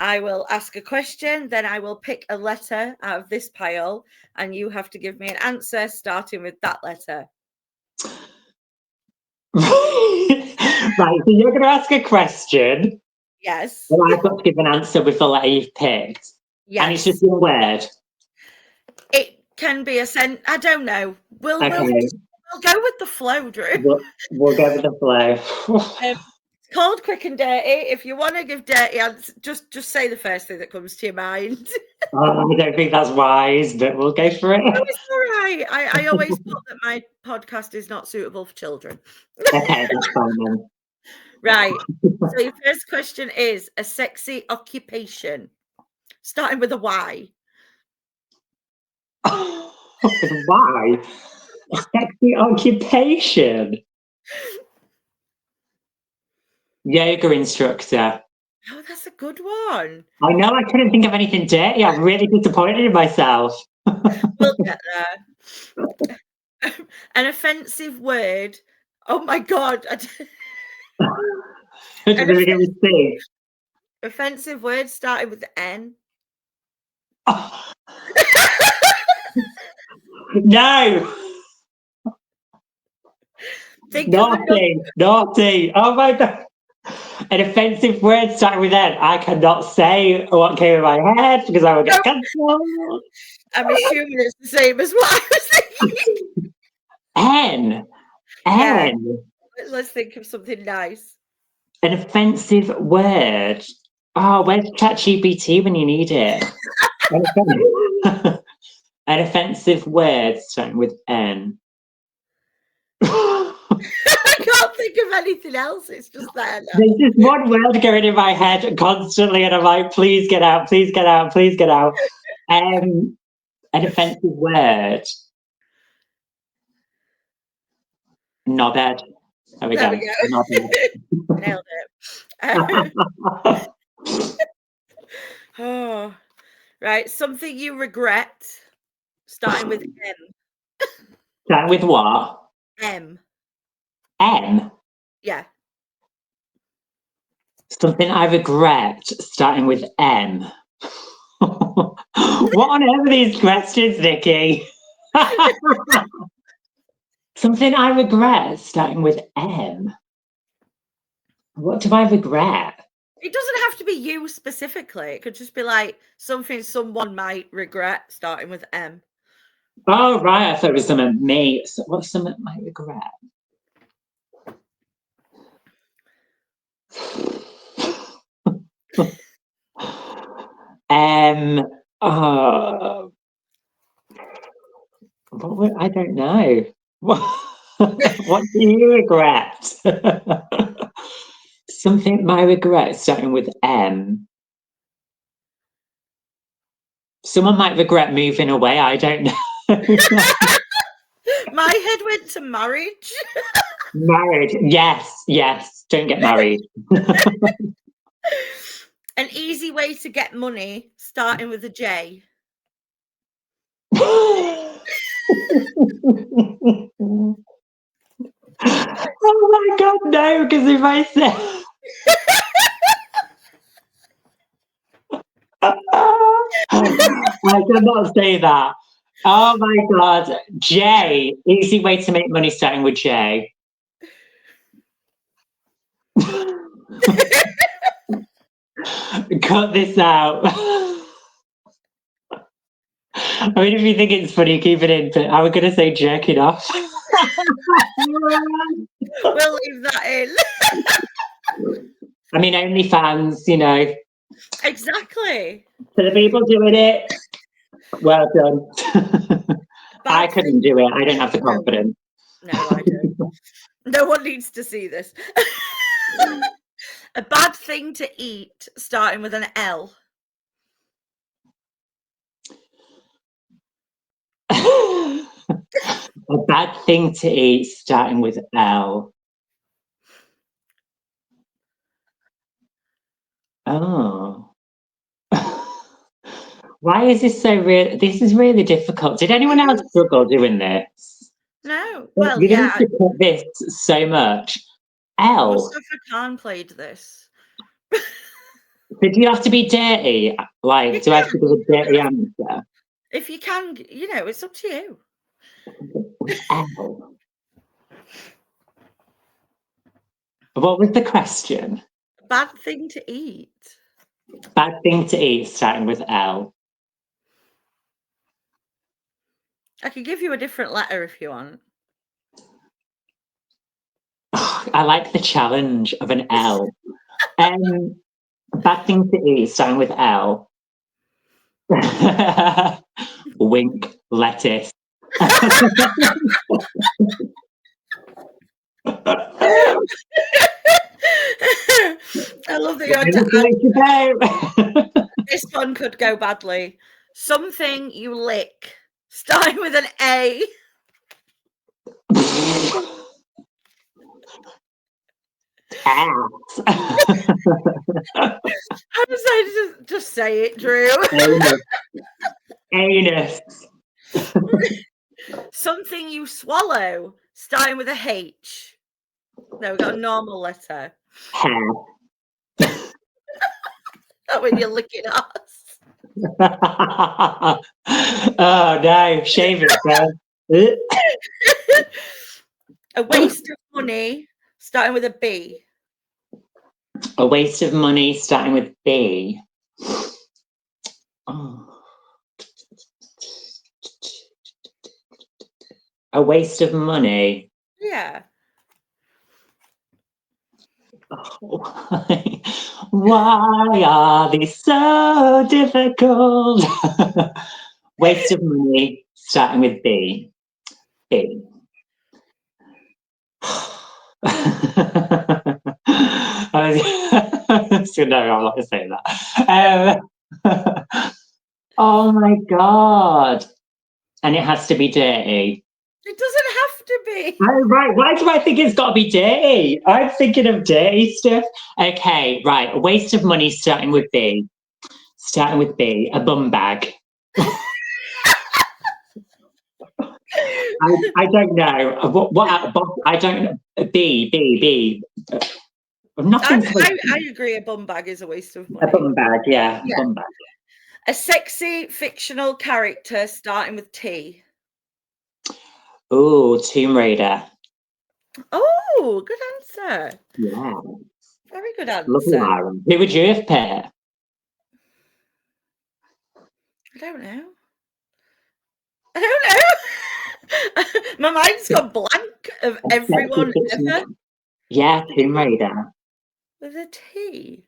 I will ask a question, then I will pick a letter out of this pile, and you have to give me an answer starting with that letter. Right, so you're going to ask a question. Yes. And I've got to give an answer with the letter you've picked. Yes. And it's just one word. It can be a sentence. I don't know. We'll go with the flow, Drew. We'll go with the flow. It's called Quick and Dirty. If you want to give dirty answers, just say the first thing that comes to your mind. I don't think that's wise, but we'll go for it. No, it's all right. I always thought that my podcast is not suitable for children. Okay, that's fine then. Right. So your first question is a sexy occupation, starting with a Y. Why? A sexy occupation. Yoga instructor. Oh, that's a good one. I know I couldn't think of anything dirty. I'm really disappointed in myself. We'll get there. An offensive word. Oh my God. Offensive word starting with N. No. Naughty. Oh my God. An offensive word starting with N. I cannot say what came in my head because I will get cancelled. I'm assuming it's the same as what I was thinking. N. Yeah. Let's think of something nice. An offensive word. Oh, where's ChatGPT when you need it? An offensive word starting with N. I can't think of anything else. It's just there now. There's just one word going in my head constantly, and I'm like, please get out, please get out, please get out. An offensive word. Knobhead. There we go. Nailed it. Oh, right. Something you regret, starting with M. Starting with what? M. M? Yeah. Something I regret, starting with M. What on earth are these questions, Nikki? Something I regret, starting with M. What do I regret? It doesn't have to be you specifically. It could just be like something someone might regret, starting with M. Oh, right. I thought it was something me. What's something I might regret? I don't know. What do you regret? Something my regret starting with M. Someone might regret moving away. I don't know. My head went to marriage. Married. Yes. Don't get married. An easy way to get money, starting with a J. Oh my God, no, because if I say I cannot say that. Oh my God. J. Easy way to make money starting with J. Cut this out. I mean, if you think it's funny, keep it in, but I was going to say jerking off. We'll leave that in. I mean, OnlyFans, you know. Exactly. For the people doing it, well done. I couldn't do it. I don't have the confidence. No, I don't. No one needs to see this. A bad thing to eat, starting with an L. A bad thing to eat, starting with L. Oh. Why is this so real? This is really difficult. Did anyone else struggle doing this? No. Well, You're going yeah. to cut this so much. L. Mustafa Khan played this. Did you have to be dirty? Like, do I have to give a dirty answer? If you can, it's up to you. L. What was the question? Bad thing to eat. Bad thing to eat starting with L. I could give you a different letter if you want. I like the challenge of an L. Bad thing to eat starting with L. Wink, lettuce. I love that you had to add. This one could go badly. Something you lick, starting with an A. Ass. How does I just say it, Drew? Anus. Something you swallow, starting with a H. No, we've got a normal letter. Hair. That when you're licking ass. Oh no, shave it, bro. A waste of money, starting with a B. A waste of money starting with B. Oh. A waste of money. Yeah. Oh. Why are these so difficult? Waste of money starting with B. B. So no, I'm not going to say that. Oh my god! And it has to be dirty. It doesn't have to be. Oh, right. Why do I think it's got to be dirty? I'm thinking of dirty stuff. Okay, right. A waste of money starting with B. Starting with B. A bum bag. I don't know. What I don't know. B. Nothing. I agree. A bum bag is a waste of money. A bum bag, yeah. Bum bag. A sexy fictional character starting with T. Oh, Tomb Raider. Oh, good answer. Yeah. Very good answer. Lovely, Aaron. Who would you have picked? I don't know. My mind's gone blank of everyone ever. Yeah, Tomb Raider. With a T.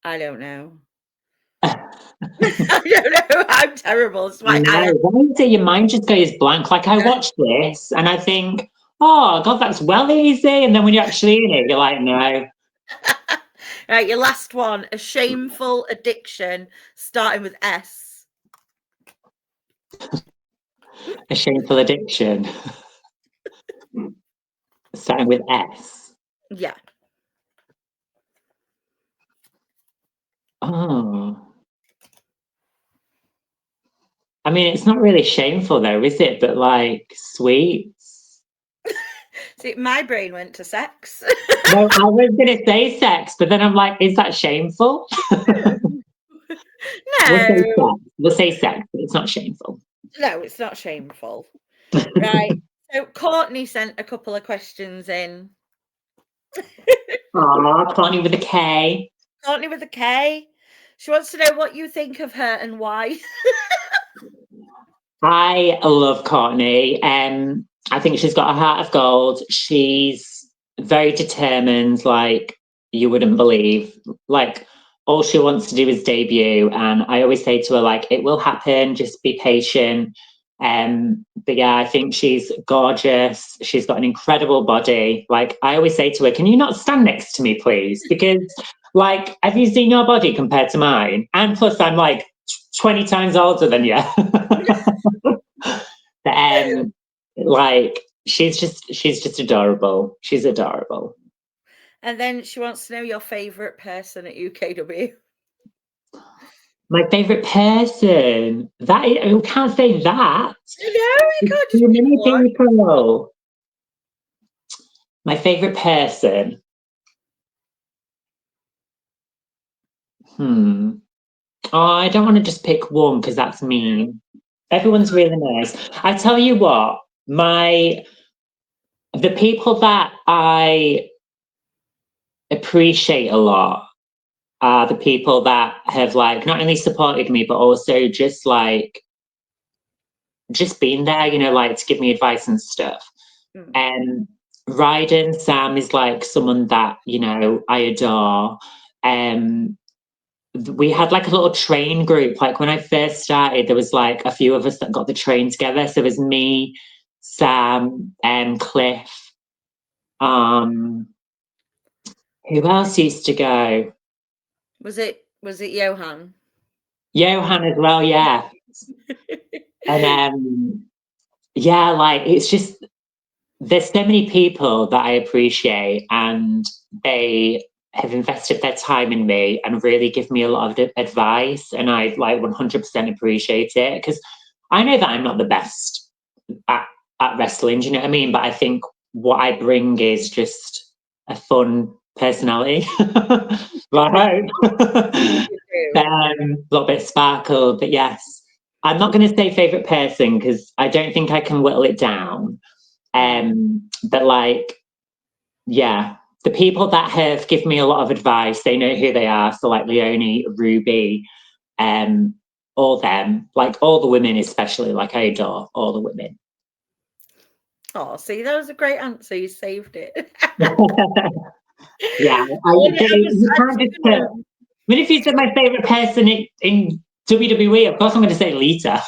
I don't know. I don't know. I'm terrible. It's why why is it your mind just goes blank? Like I watch this and I think, oh god, that's well easy. And then when you're actually in it, you're like, no. Right, your last one. A shameful addiction starting with S. A shameful addiction. Starting with S. Yeah. Oh. I mean, it's not really shameful though, is it? But like sweets. See, my brain went to sex. No, I was going to say sex, but then I'm like, is that shameful? No. We'll say sex, but it's not shameful. No, it's not shameful. Right. So Courtney sent a couple of questions in. Aw, Courtney with a K. Courtney with a K. She wants to know what you think of her and why. I love Courtney. I think she's got a heart of gold. She's very determined, like you wouldn't believe. Like all she wants to do is debut, and I always say to her, like, it will happen. Just be patient. But yeah, I think she's gorgeous. She's got an incredible body. Like I always say to her, can you not stand next to me, please? Because like, have you seen your body compared to mine? And plus, I'm like 20 times older than you. Like she's just adorable. She's adorable. And then she wants to know your favourite person at UKW. My favourite person. You can't say that. No, you can't just Too pick many one. people. My favourite person. Oh, I don't want to just pick one because that's mean. Everyone's really nice. I tell you what, the people that I appreciate a lot are the people that have like not only supported me but also just been there, like to give me advice and stuff. And Ryden Sam is like someone that I adore. We had like a little train group. Like when I first started, there was like a few of us that got the train together. So it was me, Sam, Cliff. Who else used to go? Was it Johan? Johan as well, yeah. And yeah, like it's just there's so many people that I appreciate, and they have invested their time in me and really give me a lot of advice, and I like 100% appreciate it because I know that I'm not the best at wrestling, do you know what I mean? But I think what I bring is just a fun personality. Right. A little bit of sparkle, but yes, I'm not going to say favourite person because I don't think I can whittle it down. But like, yeah, the people that have given me a lot of advice, they know who they are. So like Leonie, Ruby, all them, like all the women, especially, like I adore all the women. Oh, see, that was a great answer. You saved it. Yeah, you can't just put. I mean, if you said my favourite person in WWE, of course I'm going to say Lita.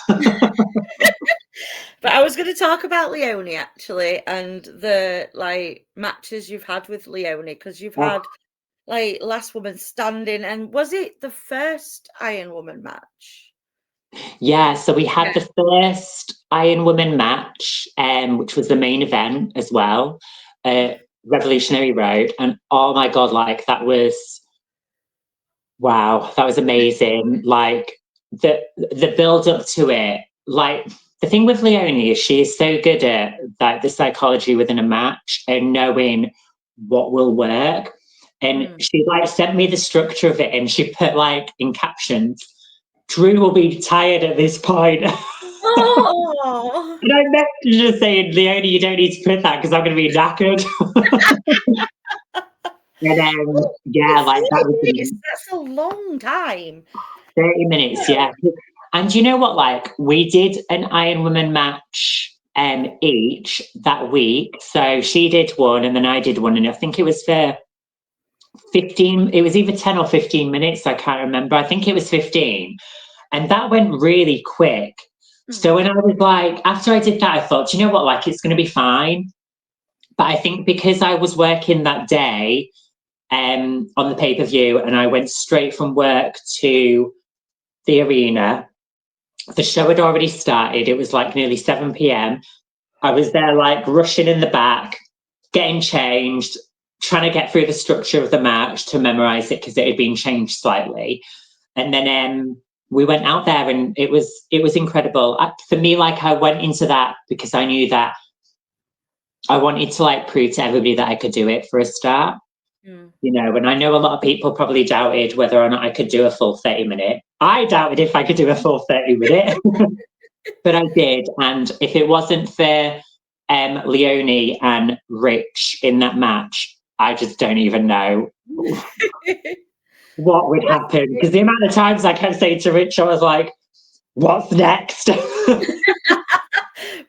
But I was going to talk about Leonie actually, and the like matches you've had with Leonie, because you've had like Last Woman Standing, and was it the first Iron Woman match? Yeah, so we had the first Iron Woman match, which was the main event as well, Revolutionary Road, and oh my god, like that was wow, that was amazing. Like the build up to it, like the thing with Leonie is she is so good at like the psychology within a match and knowing what will work. And she like sent me the structure of it, and she put like in captions, Drew will be tired at this point. Oh. And I messaged her saying, Leonie, you don't need to put that because I'm going to be knackered. And yeah, like that was that's a long time. 30 minutes, yeah. And you know what? Like we did an Iron Woman match each that week. So she did one and then I did one, and I think it was for 15, it was either 10 or 15 minutes, I can't remember. I think it was 15. And that went really quick. So when I was like, after I did that, I thought, you know what, like it's going to be fine. But I think because I was working that day on the pay-per-view and I went straight from work to the arena, the show had already started. It was like nearly 7 p.m. I was there like rushing in the back, getting changed, trying to get through the structure of the match to memorize it because it had been changed slightly. And then we went out there and it was incredible. For me, like I went into that because I knew that I wanted to like prove to everybody that I could do it for a start. You know, and I know a lot of people probably doubted whether or not I could do a full 30-minute. I doubted if I could do a full 30-minute, but I did. And if it wasn't for Leonie and Rich in that match, I just don't even know what would happen. Because the amount of times I kept saying to Rich, I was like, what's next? But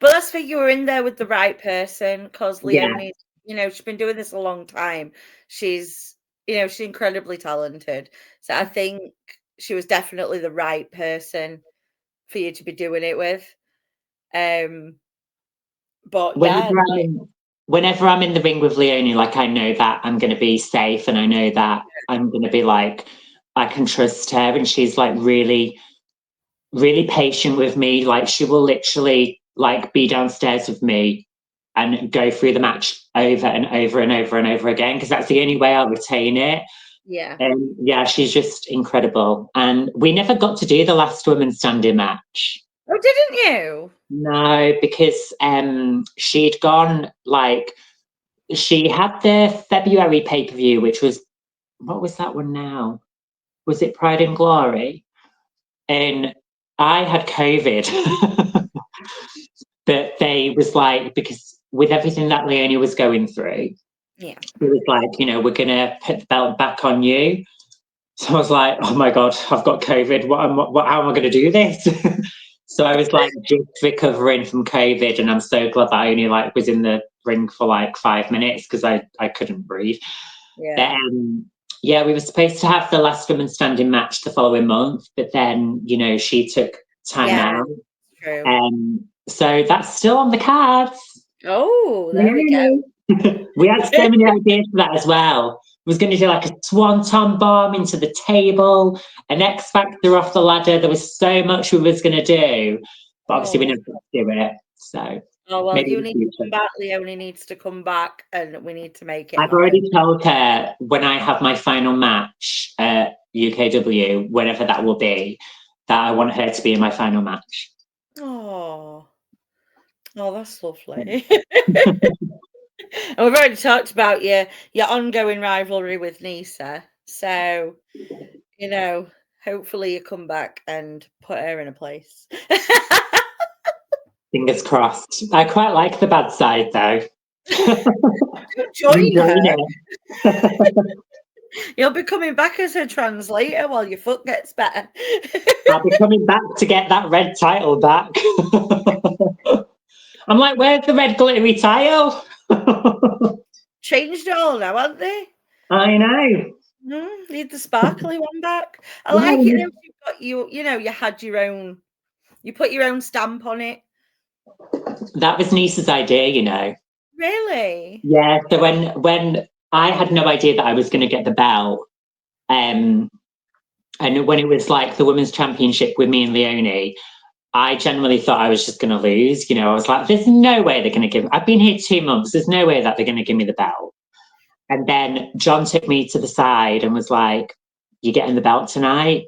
that's why you were in there with the right person, because Leonie, you know, she's been doing this a long time. She's, you know, she's incredibly talented. So I think she was definitely the right person for you to be doing it with. But whenever I'm in the ring with Leonie, like I know that I'm going to be safe, and I know that I'm going to be like, I can trust her, and she's like really, really patient with me. Like she will literally like be downstairs with me and go through the match over and over and over and over again, because that's the only way I'll retain it. Yeah. Yeah, she's just incredible. And we never got to do the last woman standing match. Oh, didn't you? No, because she'd gone, like, she had the February pay-per-view, which was, what was that one now? Was it Pride and Glory? And I had COVID. But they was like, because with everything that Leonie was going through, Yeah. it was like, you know, we're going to put the belt back on you. So I was like, oh my God, I've got COVID. How am I going to do this? So I was like just recovering from COVID, and I'm so glad that I only like was in the ring for like 5 minutes because I couldn't breathe. Yeah. But, yeah, we were supposed to have the last woman standing match the following month, but then, you know, she took time out. True. So that's still on the cards. Oh, there we go. We had so many ideas for that as well. We was going to do like a swanton bomb into the table, an X Factor off the ladder. There was so much we was going to do, but obviously we never got to do it. So, well, you need to come back. Leonie needs to come back, and we need to make it. I've already told her when I have my final match at UKW, whenever that will be, that I want her to be in my final match. Oh, that's lovely. And we've already talked about your ongoing rivalry with Nisa. So, you know, hopefully you come back and put her in a place. Fingers crossed. I quite like the bad side, though. Join her. You'll be coming back as her translator while your foot gets better. I'll be coming back to get that red title back. I'm like, where's the red glittery title? Changed it all now, haven't they? I know. Need the sparkly one back. I like it though. You've got you know, you had your own, you put your own stamp on it. That was Nisa's idea, you know. Really? Yeah. So when I had no idea that I was going to get the belt, and when it was like the women's championship with me and Leonie, I generally thought I was just going to lose. You know, I was like, there's no way they're going to give. I've been here 2 months. There's no way that they're going to give me the belt. And then John took me to the side and was like, "You're getting the belt tonight."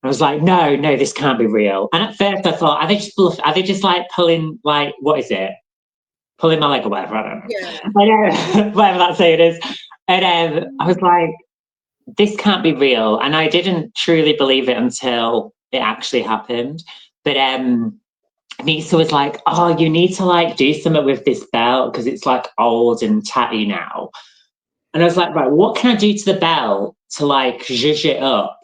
I was like, no, this can't be real. And at first I thought, are they just are they just like pulling, like, what is it? Pulling my leg or whatever, I don't know. Yeah. I know, whatever that saying is. And I was like, this can't be real. And I didn't truly believe it until it actually happened. But Nisa was like, oh, you need to like do something with this belt because it's like old and tatty now. And I was like, right, what can I do to the belt to like zhuzh it up,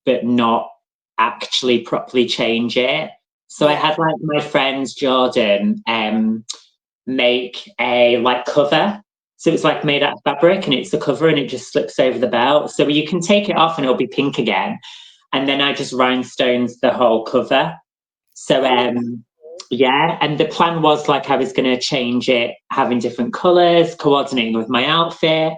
but not actually properly change it? So I had like my friend Jordan make a like cover. So it's like made out of fabric and it's the cover and it just slips over the belt. So you can take it off and it'll be pink again. And then I just rhinestones the whole cover. So yeah, and the plan was like I was going to change it, having different colours, coordinating with my outfit.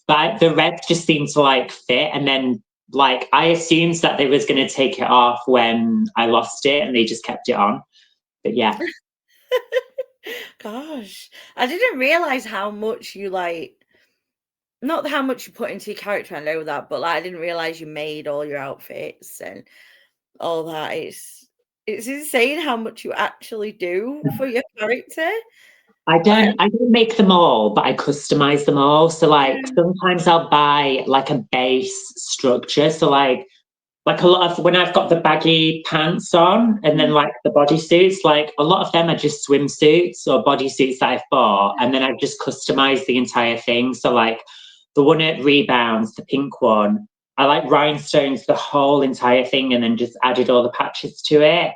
But the red just seemed to like fit. And then like I assumed that they was going to take it off when I lost it and they just kept it on. But yeah. Gosh, I didn't realize how much you like, not how much you put into your character, I know that, but like I didn't realize you made all your outfits and all that. It's insane how much you actually do for your character. I don't make them all, but I customize them all. So like sometimes I'll buy like a base structure. So like a lot of when I've got the baggy pants on and then like the bodysuits, like a lot of them are just swimsuits or bodysuits that I've bought, and then I've just customized the entire thing. So like the one at Rebounds, the pink one, I like rhinestones the whole entire thing and then just added all the patches to it.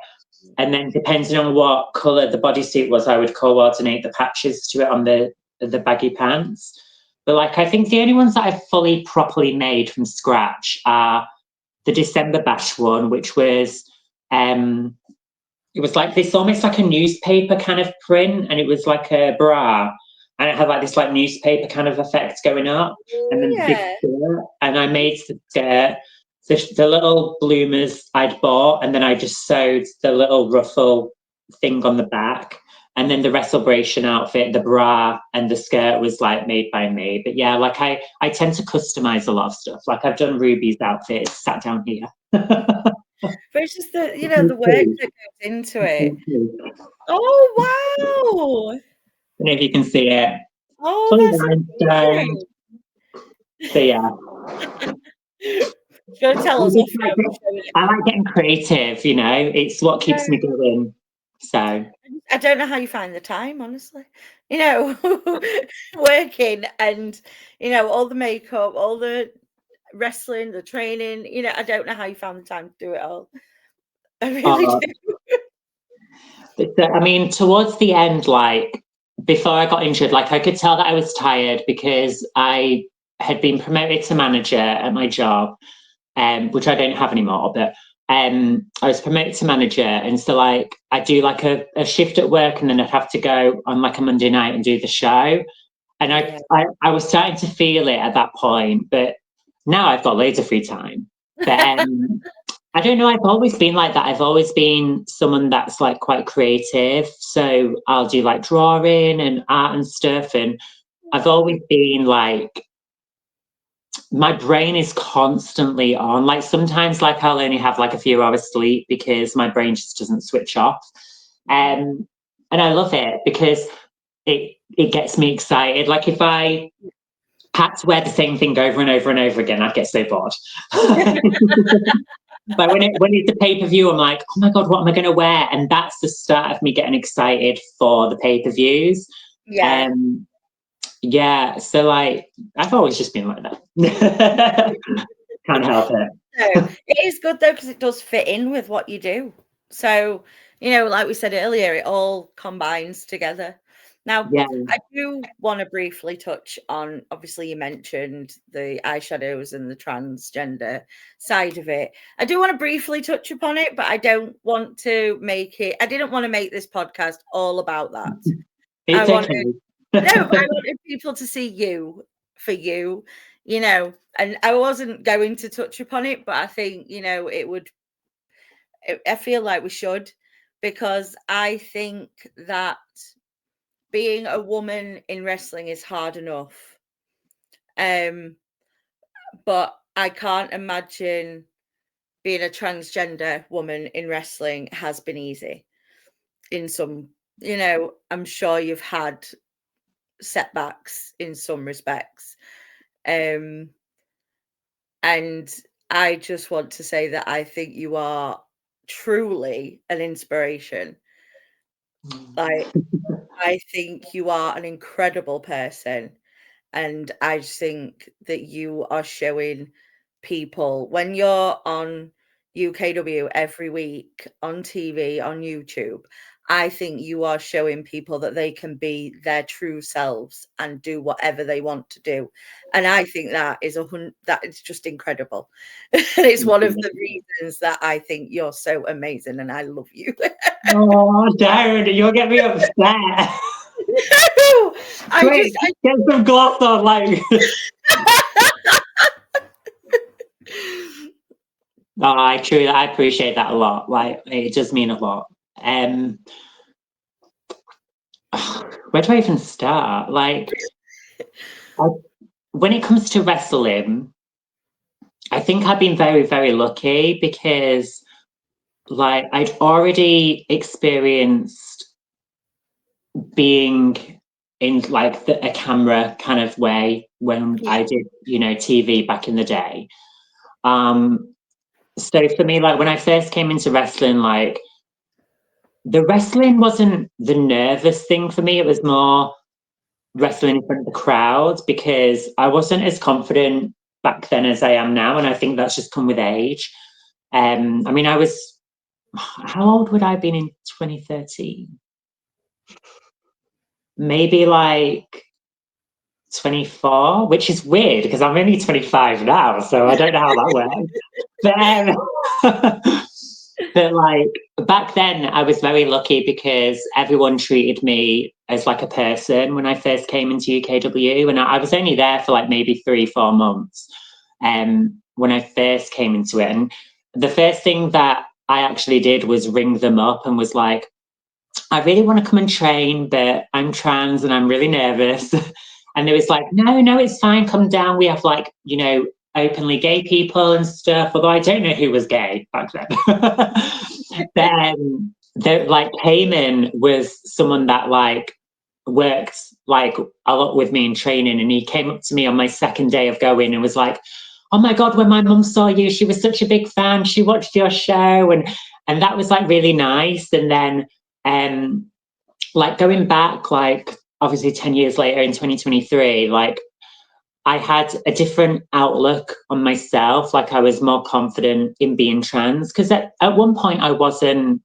And then depending on what colour the bodysuit was, I would coordinate the patches to it on the baggy pants. But like I think the only ones that I've fully properly made from scratch are the December Bash one, which was it was like this almost like a newspaper kind of print, and it was like a bra, and it had like this like newspaper kind of effect going up, and then the big skirt, and I made the skirt. The little bloomers I'd bought, and then I just sewed the little ruffle thing on the back, And then the Wrestlebration outfit, the bra and the skirt was like made by me. But yeah, like I tend to customize a lot of stuff. Like I've done Ruby's outfit, it's sat down here. But it's just the, you know, the work that goes into it. Oh, wow. I don't know if you can see it. Oh, that's amazing. So yeah. You're gonna tell us off. I like getting creative, you know, it's what keeps me going. So I don't know how you find the time, honestly. You know, working and, you know, all the makeup, all the wrestling, the training, you know, I don't know how you found the time to do it all. I really do. I mean, towards the end, like before I got injured, like I could tell that I was tired because I had been promoted to manager at my job, which I don't have anymore, but I was promoted to manager, and so like I do like a shift at work, and then I'd have to go on like a Monday night and do the show. And I was starting to feel it at that point, but now I've got loads of free time. But I don't know, I've always been like that. I've always been someone that's like quite creative. So I'll do like drawing and art and stuff. And I've always been like, my brain is constantly on. Like sometimes like I'll only have like a few hours sleep because my brain just doesn't switch off. And I love it because it gets me excited. Like if I had to wear the same thing over and over and over again, I'd get so bored. But when it's a pay-per-view, I'm like, oh my God, what am I going to wear? And that's the start of me getting excited for the pay-per-views. Yeah. Yeah, so like I've always just been like that. Can't help it. So it is good though, because it does fit in with what you do. So, you know, like we said earlier, it all combines together. Now, Yeah. I do want to briefly touch on, obviously you mentioned the eyeshadows and the transgender side of it. I do want to briefly touch upon it, but I don't want to I didn't want to make this podcast all about that. It's but I wanted people to see you for you, you know, and I wasn't going to touch upon it, but I think, you know, I feel like we should, because I think that being a woman in wrestling is hard enough. But I can't imagine being a transgender woman in wrestling has been easy. In some, you know, I'm sure you've had setbacks in some respects. And I just want to say that I think you are truly an inspiration. Like, I think you are an incredible person. And I just think that you are showing people when you're on UKW every week on TV, on YouTube. I think you are showing people that they can be their true selves and do whatever they want to do. And I think that is that is just incredible. And it's one of the reasons that I think you're so amazing and I love you. Oh, Darren, you'll get me upset. No, get some gloss on, like. I appreciate that a lot. Like, it does mean a lot. Where do I even start? Like, when it comes to wrestling, I think I've been very, very lucky because, like, I'd already experienced being in like a camera kind of way when I did, you know, TV back in the day. So for me, like when I first came into wrestling, like the wrestling wasn't the nervous thing for me. It was more wrestling in front of the crowd because I wasn't as confident back then as I am now. And I think that's just come with age. I mean, how old would I have been in 2013? Maybe like 24, which is weird because I'm only 25 now, so I don't know how that works. But like back then, I was very lucky because everyone treated me as like a person when I first came into UKW, and I was only there for like maybe 3-4 months. When I first came into it, and the first thing that I actually did was ring them up and was like, I really want to come and train, but I'm trans and I'm really nervous. And they was like, no, it's fine. Come down. We have like, you know, openly gay people and stuff. Although I don't know who was gay back then. Then like Cayman was someone that like worked like a lot with me in training, and he came up to me on my second day of going and was like, oh my God, when my mum saw you, she was such a big fan. She watched your show, and that was like really nice. And then like going back, like obviously 10 years later in 2023, like I had a different outlook on myself. Like I was more confident in being trans, because at one point I wasn't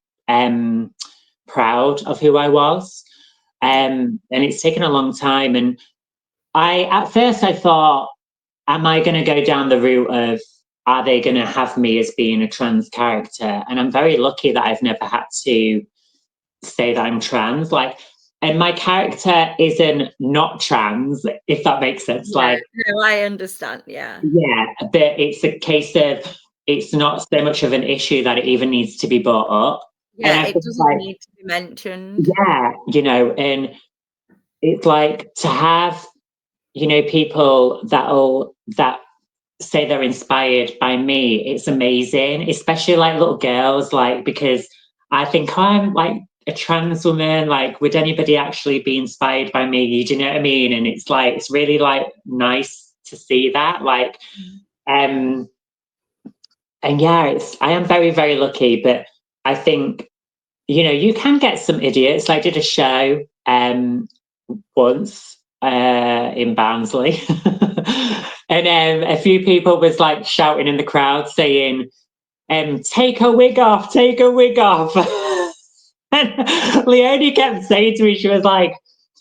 proud of who I was. And it's taken a long time. And at first I thought, am I going to go down the route of, are they going to have me as being a trans character? And I'm very lucky that I've never had to say that I'm trans. Like, and my character isn't not trans, if that makes sense. Yeah, like, no, I understand. Yeah. Yeah, but it's a case of, it's not so much of an issue that it even needs to be brought up. Yeah, it doesn't need to be mentioned. Yeah, you know, and it's like to have, you know, people that say they're inspired by me, it's amazing, especially like little girls, like, because I think I'm like a trans woman, like, would anybody actually be inspired by me? Do you know what I mean? And it's like, it's really like nice to see that, like, and yeah, I am very, very lucky, but I think, you know, you can get some idiots. I did a show once in Barnsley, and a few people was like shouting in the crowd saying, take a wig off, take a wig off. And Leonie kept saying to me, she was like,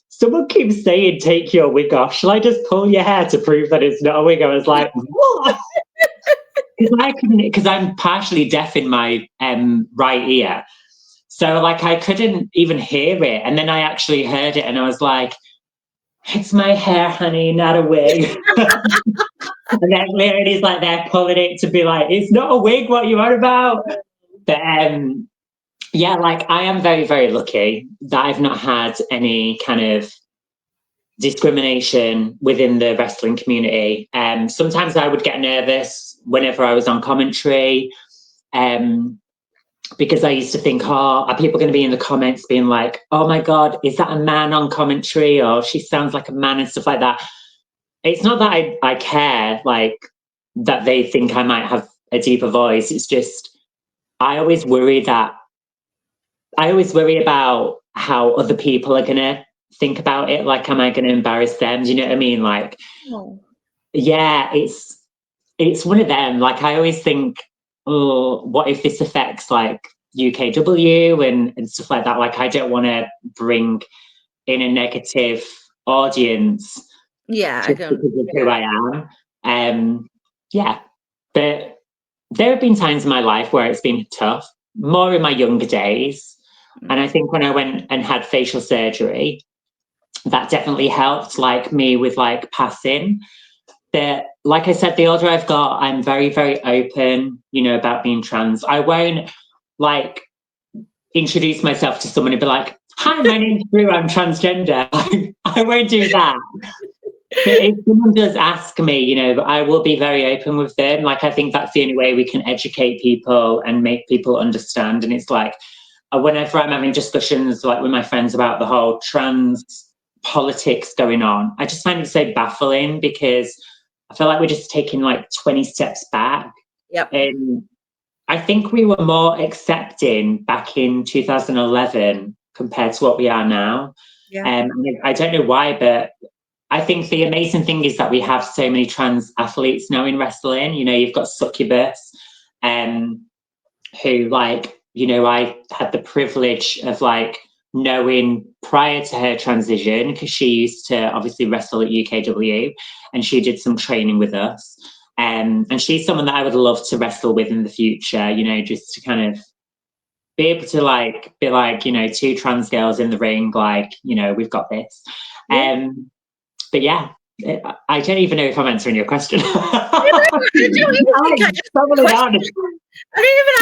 someone keeps saying take your wig off, shall I just pull your hair to prove that it's not a wig? I was like, what? Because I'm partially deaf in my right ear, so like I couldn't even hear it, and then I actually heard it and I was like, it's my hair, honey, not a wig. And then Leonie's like there pulling it to be like, it's not a wig, what you are about? But yeah, like I am very, very lucky that I've not had any kind of discrimination within the wrestling community. Sometimes I would get nervous whenever I was on commentary, because I used to think, oh, are people going to be in the comments being like, oh my God, is that a man on commentary? Or she sounds like a man and stuff like that. It's not that I care, like, that they think I might have a deeper voice. It's just, I always worry about how other people are going to think about it. Like, am I going to embarrass them? Do you know what I mean? Like, yeah, it's one of them. Like, I always think, oh, what if this affects like UKW and stuff like that? Like, I don't want to bring in a negative audience. Yeah, I don't. Because of who I am. Yeah, but there have been times in my life where it's been tough, more in my younger days. And I think when I went and had facial surgery, that definitely helped, like, me with like passing. But like I said, the older I've got, I'm very, very open, you know, about being trans. I won't like introduce myself to someone and be like, hi, my name's Drew, I'm transgender. I won't do that. But if someone does ask me, you know, I will be very open with them. Like, I think that's the only way we can educate people and make people understand. And it's like, whenever I'm having discussions like with my friends about the whole trans politics going on, I just find it so baffling, because I feel like we're just taking like 20 steps back. Yep. And I think we were more accepting back in 2011 compared to what we are now. Yeah. I don't know why, but I think the amazing thing is that we have so many trans athletes now in wrestling. You know, you've got Succubus, who, like, you know, I had the privilege of like knowing prior to her transition, because she used to obviously wrestle at UKW and she did some training with us. And she's someone that I would love to wrestle with in the future, you know, just to kind of be able to like be like, you know, two trans girls in the ring, like, you know, we've got this. Yeah. But yeah, I don't even know if I'm answering your question. I didn't even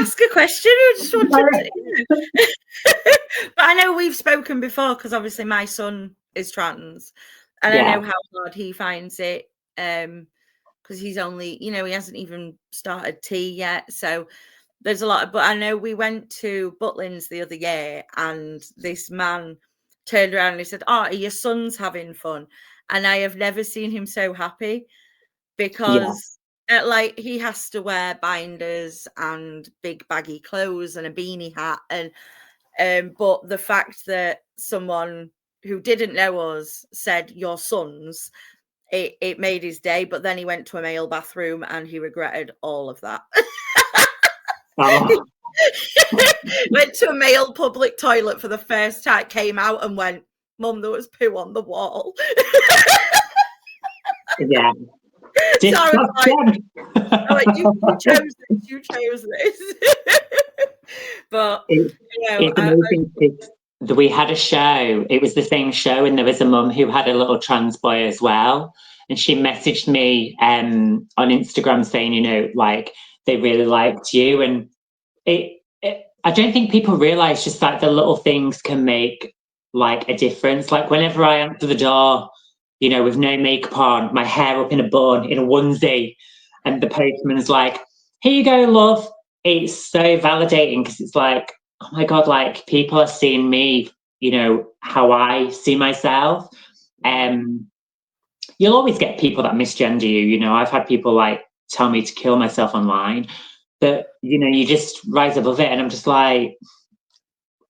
ask a question. I just wanted to, But I know we've spoken before because obviously my son is trans, and I know how hard he finds it. Because he's only, he hasn't even started tea yet. So there's a lot of, but I know we went to Butlins the other year and this man turned around and he said, "Oh, are your sons having fun?" And I have never seen him so happy because like he has to wear binders and big baggy clothes and a beanie hat. And but the fact that someone who didn't know us said your sons, it made his day. But then he went to a male bathroom and he regretted all of that. Oh. Went to a male public toilet for the first time, came out and went, "Mum, there was poo on the wall." Yeah. So I was like, you chose this, you chose this. But it's amazing because we had a show. It was the same show, and there was a mum who had a little trans boy as well. And she messaged me on Instagram saying, like, they really liked you. And I don't think people realise just like the little things can make like a difference. Like whenever I answer the door, with no makeup on, my hair up in a bun, in a onesie, and the postman's like, "Here you go, love." It's so validating because it's like, oh my God, like people are seeing me, how I see myself. You'll always get people that misgender you. I've had people like tell me to kill myself online, but you just rise above it. And I'm just like,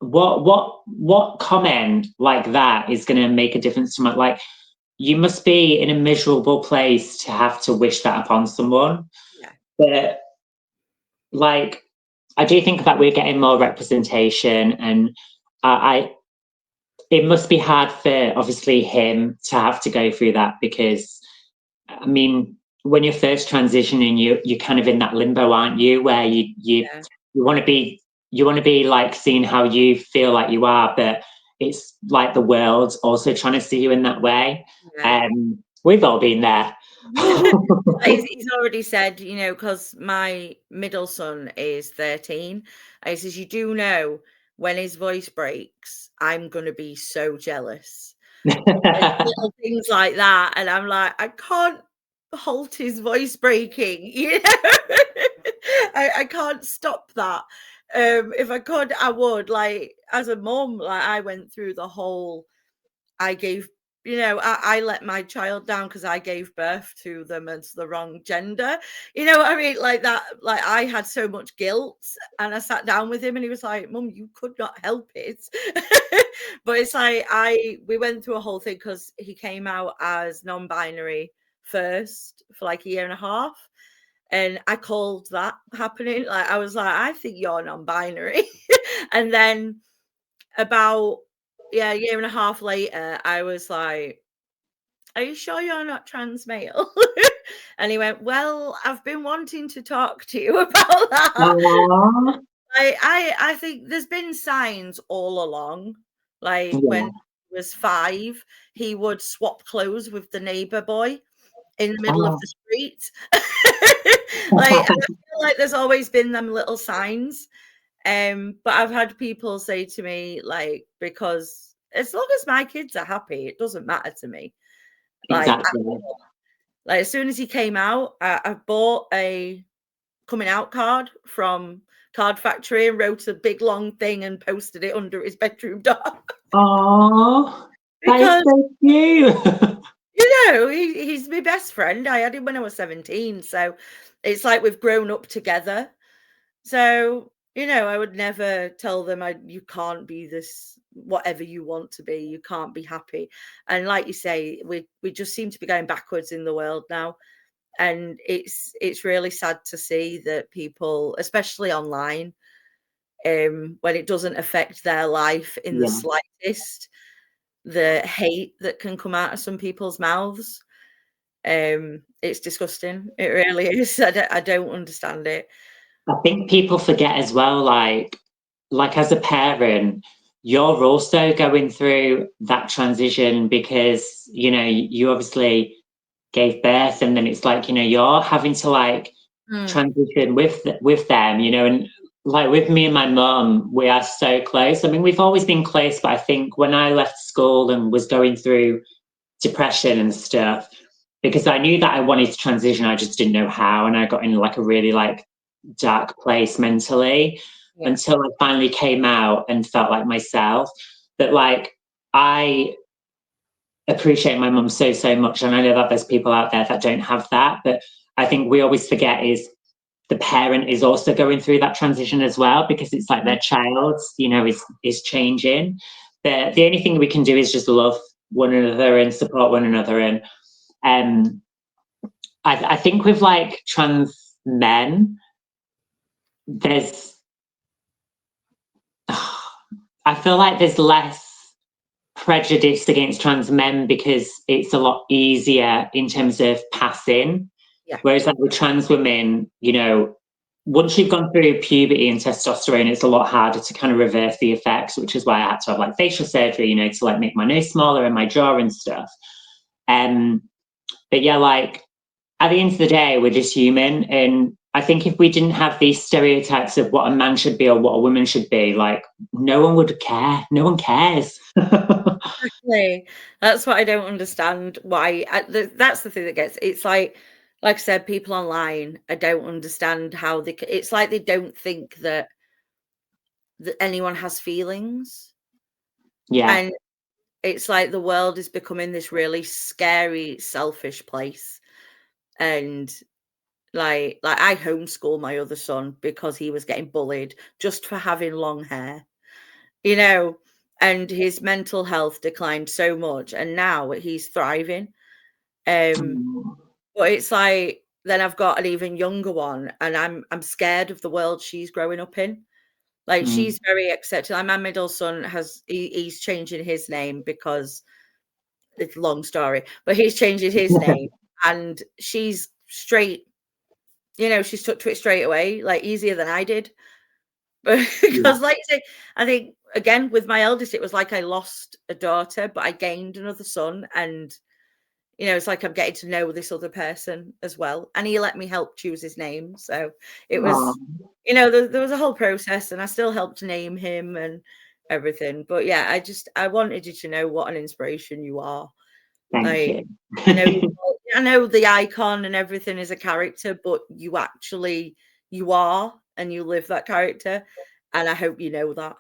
what comment like that is going to make a difference to my, like, you must be in a miserable place to have to wish that upon someone. Yeah. But like, I do think that we're getting more representation, and it must be hard for obviously him to have to go through that because, I mean, when you're first transitioning, you're kind of in that limbo, aren't you? Where you want to be like seeing how you feel like you are, but it's like the world's also trying to see you in that way. Yeah. We've all been there. He's already said, because my middle son is 13. And he says, "You do know when his voice breaks, I'm going to be so jealous." Little things like that. And I'm like, I can't halt his voice breaking. I can't stop that. If I could, I would. Like, as a mom, like I went through the whole, I gave, I let my child down because I gave birth to them as the wrong gender. You know what I mean? Like that, like I had so much guilt, and I sat down with him and he was like, "Mum, you could not help it." But it's like, we went through a whole thing because he came out as non-binary first for like a year and a half. And I called that happening. Like, I was like, "I think you're non-binary." And then about, a year and a half later, I was like, "Are you sure you're not trans male?" And he went, "Well, I've been wanting to talk to you about that." Aww. I think there's been signs all along. Like when he was 5, he would swap clothes with the neighbor boy in the middle of the street. Like, I feel like there's always been them little signs. But I've had people say to me, like, because as long as my kids are happy, it doesn't matter to me. Like, Exactly. like as soon as he came out, I bought a coming out card from Card Factory and wrote a big long thing and posted it under his bedroom door. Oh, that is so cute. He's my best friend. I had him when I was 17. So it's like we've grown up together. So, I would never tell them you can't be this, whatever you want to be. You can't be happy. And like you say, we just seem to be going backwards in the world now. And it's really sad to see that people, especially online, when it doesn't affect their life in the slightest, the hate that can come out of some people's mouths. It's disgusting. It really is. I don't understand it. I think people forget as well, like as a parent, you're also going through that transition because, you obviously gave birth, and then it's like, you're having to like transition with them, and like with me and my mum, we are so close. I mean, we've always been close, but I think when I left school and was going through depression and stuff, because I knew that I wanted to transition, I just didn't know how, and I got in like a really like dark place mentally until I finally came out and felt like myself. That like I appreciate my mum so, so much, and I know that there's people out there that don't have that, but I think we always forget is the parent is also going through that transition as well, because it's like their child, you know, is changing. But the only thing we can do is just love one another and support one another. And I think with like trans men, there's I feel like there's less prejudice against trans men because it's a lot easier in terms of passing. Whereas like with trans women, you know, once you've gone through puberty and testosterone, it's a lot harder to kind of reverse the effects, which is why I had to have like facial surgery, you know, to like make my nose smaller and my jaw and stuff. But yeah, like at the end of the day, we're just human. And I think if we didn't have these stereotypes of what a man should be or what a woman should be, like no one would care. No one cares. Exactly. That's what I don't understand. Why? That's the thing that gets. It's like I said, people online. I don't understand how they. It's like they don't think that anyone has feelings. Yeah. And it's like the world is becoming this really scary, selfish place. And like I homeschool my other son because he was getting bullied just for having long hair, you know, and his mental health declined so much, and now he's thriving. But it's like then I've got an even younger one, and I'm scared of the world she's growing up in. Like she's very accepted. Like my middle son he's changing his name because it's a long story, but he's changing his name, and she's straight. You know, she stuck to it straight away, like easier than I did. Because, like you say, I think again with my eldest, it was like I lost a daughter, but I gained another son, and you know, it's like I'm getting to know this other person as well, and he let me help choose his name. So it was, you know, there was a whole process, and I still helped name him and everything. But yeah, I wanted you to know what an inspiration you are. Thank you. I know the icon and everything is a character, but you are, and you live that character, and I hope you know that.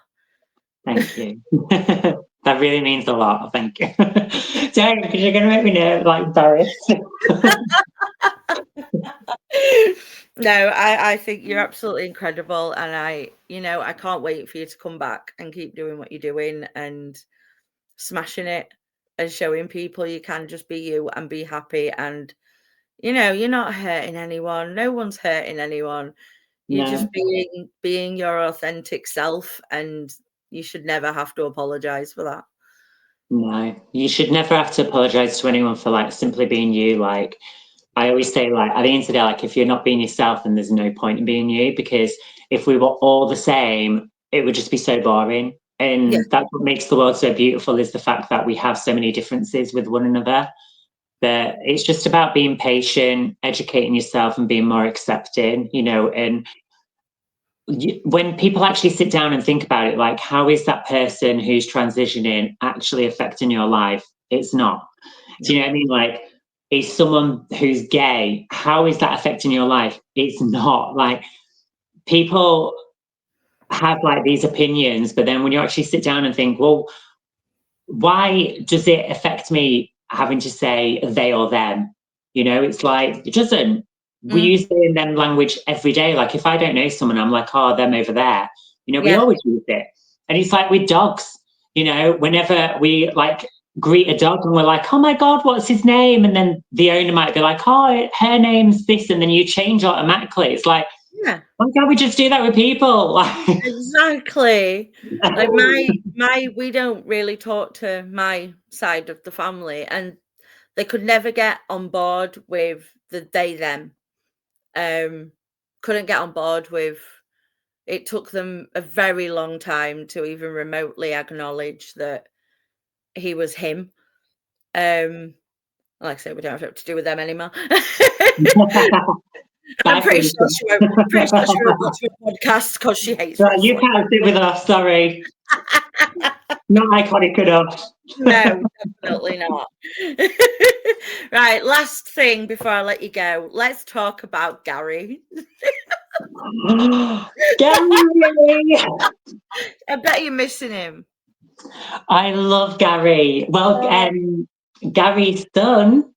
Thank you. That really means a lot. Thank you. Don't, because you're going to make me like embarrassed. No, I think you're absolutely incredible, and I can't wait for you to come back and keep doing what you're doing and smashing it and showing people you can just be you and be happy, and you're not hurting anyone. No one's hurting anyone. You're just being your authentic self, and you should never have to apologize for that. No, you should never have to apologize to anyone for like simply being you. Like I always say, like at the end of the day, like if you're not being yourself, then there's no point in being you, because if we were all the same, it would just be so boring. And that's what makes the world so beautiful, is the fact that we have so many differences with one another. But it's just about being patient, educating yourself, and being more accepting, and when people actually sit down and think about it, like how is that person who's transitioning actually affecting your life? It's not. Do you know what I mean? Like, is someone who's gay, how is that affecting your life? It's not. Like, people have like these opinions, but then when you actually sit down and think, well, why does it affect me having to say they or them? It's like, it doesn't. We use they and them language every day. Like if I don't know someone, I'm like, oh, them over there. We always use it. And it's like with dogs, whenever we like greet a dog and we're like, oh my God, what's his name? And then the owner might be like, oh, her name's this. And then you change automatically. It's like, why can't we just do that with people? Exactly. Like we don't really talk to my side of the family, and they could never get on board with the they them. Couldn't get on board with it. Took them a very long time to even remotely acknowledge that he was him. Like I say, we don't have to do with them anymore. Bye, I'm pretty sure Felicia. she won't. Pretty sure she won't watch your podcast because she hates Right, you wrestling. can't sit with us, sorry. Not iconic enough. No, definitely not. Right, last thing before I let you go. Let's talk about Gary. Gary! I bet you're missing him. I love Gary. Well, Oh. Gary's son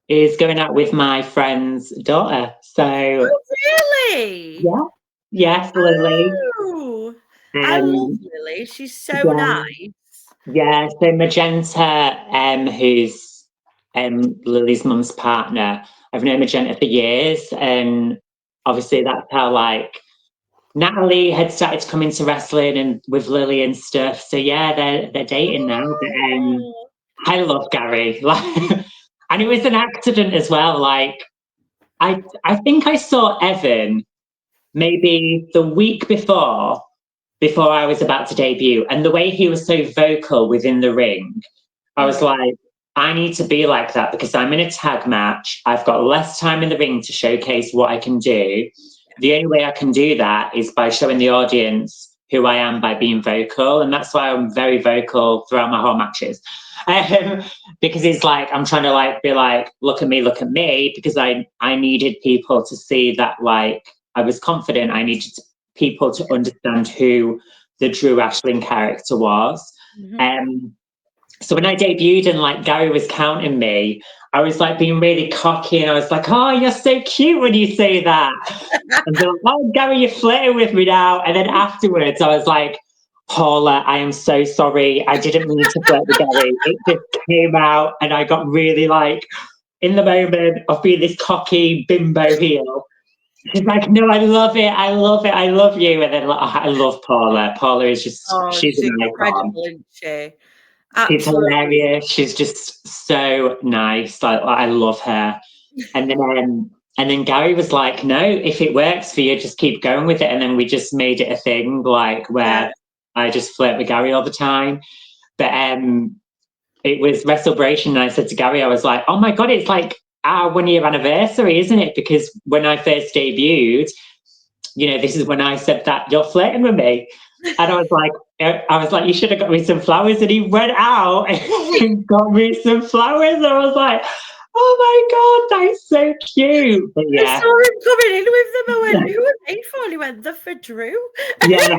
is going out with my friend's daughter. So, Oh, really? yeah, yes, Lily. Oh, I love Lily. She's so Yeah, nice. yeah. So Magenta, who's Lily's mum's partner, I've known Magenta for years, and obviously that's how like Natalie had started to come into wrestling and with Lily and stuff. So yeah, they're dating now. But Oh. I love Gary. Like, and it was an accident as well. Like I think I saw Evan maybe the week before I was about to debut, and the way he was so vocal within the ring, I was like, I need to be like that because I'm in a tag match. I've got less time in the ring to showcase what I can do. The only way I can do that is by showing the audience who I am by being vocal. And that's why I'm very vocal throughout my whole matches. Um, because it's like, I'm trying to like be like, look at me, because I needed people to see that like I was confident. I needed people to understand who the Drew Ashlyn character was. So when I debuted and like Gary was counting me, I was like being really cocky and I was like, oh, you're so cute when you say that. And they're like, oh, Gary, you're flirting with me now. And then afterwards, I was like, Paula, I am so sorry. I didn't mean to flirt with Gary. It just came out and I got really like in the moment of being this cocky bimbo heel. She's like, no, I love it. I love it. I love you. And then like, I love Paula. Paula is just, Oh, she's she's an icon. incredible, isn't she? She's Absolutely. hilarious. She's just so nice. Like I love her. And then Gary was like, "No, if it works for you, just keep going with it." And then we just made it a thing, like Yeah. where I just flirt with Gary all the time. But it was WrestleBration, and I said to Gary, I was like, "Oh my god, it's like our 1 year anniversary, isn't it?" Because when I first debuted, this is when I said that you're flirting with me. And I was like, you should have got me some flowers. And he went out and got me some flowers. And I was like, oh my God, that's so cute. But I yeah. saw him coming in with them. I went, who are they for? And he went, they're for Drew. Yeah.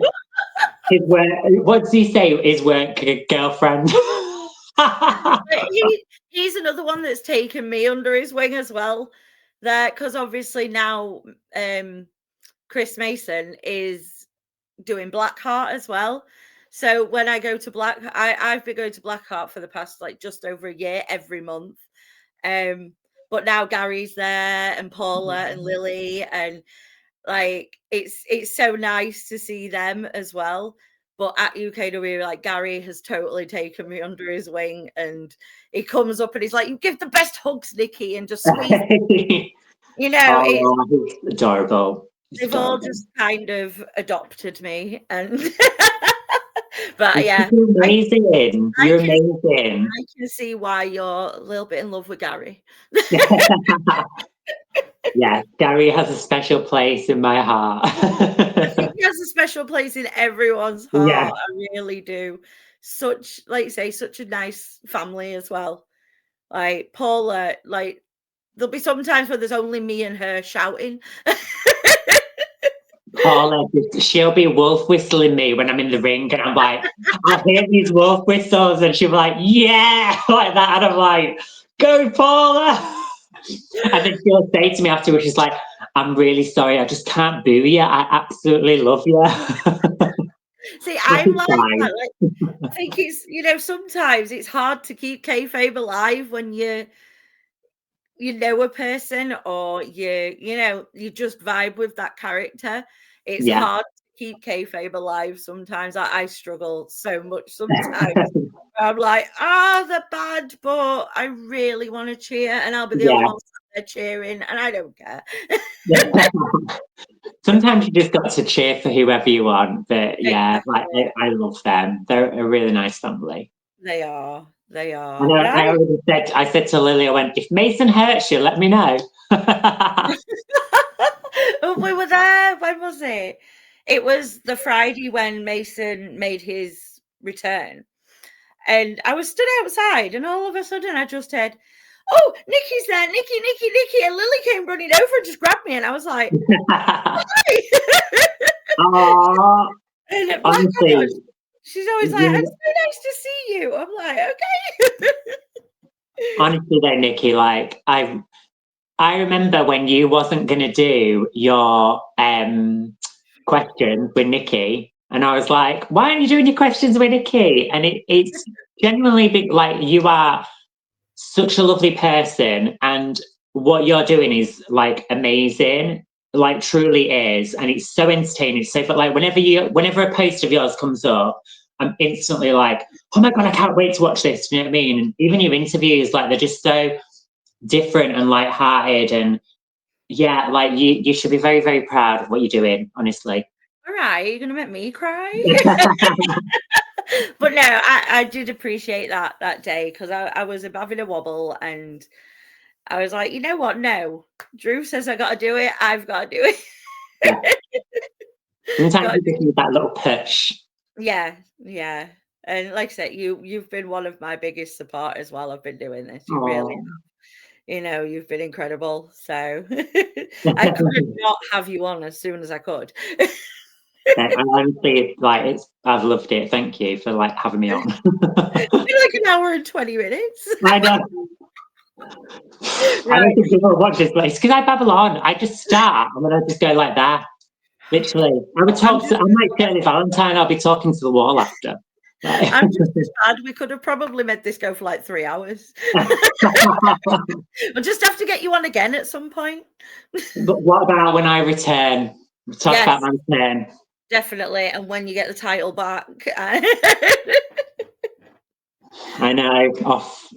His work, what does he say? His work girlfriend. He's another one that's taken me under his wing as well. Because obviously now Chris Mason is doing Blackheart as well. So when I go to I've been going to Blackheart for the past like just over a year every month. But now Gary's there and Paula and Lily, and like it's so nice to see them as well. But at UKW, like Gary has totally taken me under his wing, and he comes up and he's like, "You give the best hugs, Nikki," and just squeeze. Oh, he's adorable. They've all just kind of adopted me, and but yeah, you're amazing. You're amazing. I can see why you're a little bit in love with Gary. Yeah, Gary has a special place in my heart. I think he has a special place in everyone's heart. Yeah. I really do. Such, like you say, such a nice family as well. Like Paula, like there'll be some times where there's only me and her shouting. Paula, she'll be wolf whistling me when I'm in the ring, and I'm like, I hear these wolf whistles, and she'll be like, yeah, like that, and I'm like, go, Paula. And then she'll say to me afterwards, she's like, I'm really sorry, I just can't boo you. I absolutely love you. See, I'm like that. Like, I think it's, sometimes it's hard to keep kayfabe alive when you know a person, or you just vibe with that character. It's hard to keep kayfabe alive sometimes. I struggle so much sometimes. I'm like, they're bad, but I really want to cheer, and I'll be the only one there cheering, and I don't care. Sometimes you just got to cheer for whoever you want, but yeah, exactly. Like I love them. They're a really nice family. They are. They are. I already said to Lily, I went, if Mason hurts you, let me know. We were there. When was it? It was the Friday when Mason made his return. And I was stood outside, and all of a sudden I just heard, "Oh, Nikki's there, Nikki, Nikki, Nikki." And Lily came running over and just grabbed me, and I was like, Oh, and honestly, she's always like, "It's so nice to see you." I'm like, okay. honestly though, Nikki, like I remember when you wasn't gonna do your questions with Nikki, and I was like, why aren't you doing your questions with Nikki? And it's genuinely big, like you are such a lovely person, and what you're doing is like amazing, like truly is, and it's so entertaining. So, but like whenever a post of yours comes up, I'm instantly like, oh my god, I can't wait to watch this. You know what I mean? And even your interviews, like they're just so different and light-hearted, and yeah, like you should be very, very proud of what you're doing, honestly. All right, you're gonna make me cry. But no, I did appreciate that day, because I was having a wobble, and I was like, you know what? No, Drew says I got to do it. I've got to do it. Yeah. Sometimes you just need that little push. Yeah. And like I said, you've been one of my biggest supporters while I've been doing this. You really have. You know, you've been incredible. So I could not have you on as soon as I could. Honestly, like I've loved it. Thank you for like having me on. It's been like an hour and 20 minutes. I know. Right. I don't think people watch this place because I babble on. I just start and then I just go like that. Literally, I would talk. I might Shirley Valentine. I'll be talking to the wall after. I'm just as bad. We could have probably made this go for like 3 hours. We'll just have to get you on again at some point. But what about when I return? We'll talk about my return. Definitely. And when you get the title back. I know, off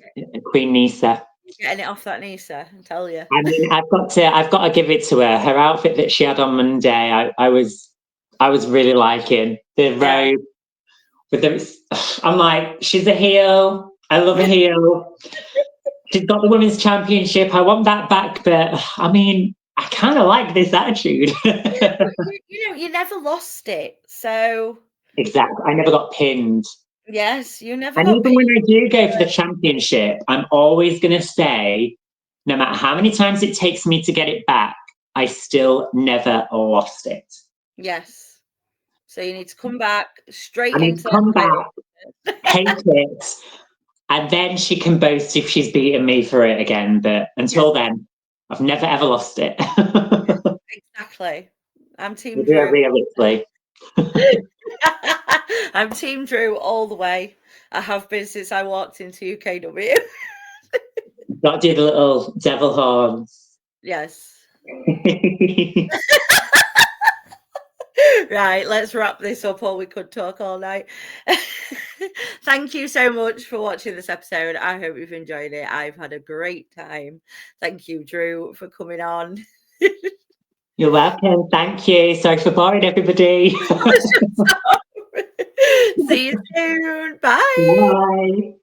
Queen Nisa. Getting it off that Nisa, I tell you. I mean, I've got to give it to her. Her outfit that she had on Monday, I was really liking the robe. But I'm like, she's a heel. I love a heel. She's got the women's championship. I want that back, but I mean, I kind of like this attitude. You never lost it, so exactly. I never got pinned. Yes, you never. And even when I do go for the championship, I'm always going to say, no matter how many times it takes me to get it back, I still never lost it. Yes. So you need to come back straight into come back, take it, and then she can boast if she's beaten me for it again. But until then, I've never ever lost it. Exactly. I'm Team Drew. Realistically. I'm Team Drew all the way. I have been since I walked into UKW. Got to do the little devil horns. Yes. Right, let's wrap this up, or we could talk all night. Thank you so much for watching this episode. I hope you've enjoyed it. I've had a great time. Thank you, Drew, for coming on. You're welcome. Thank you. Sorry for boring everybody. See you soon. Bye. Bye.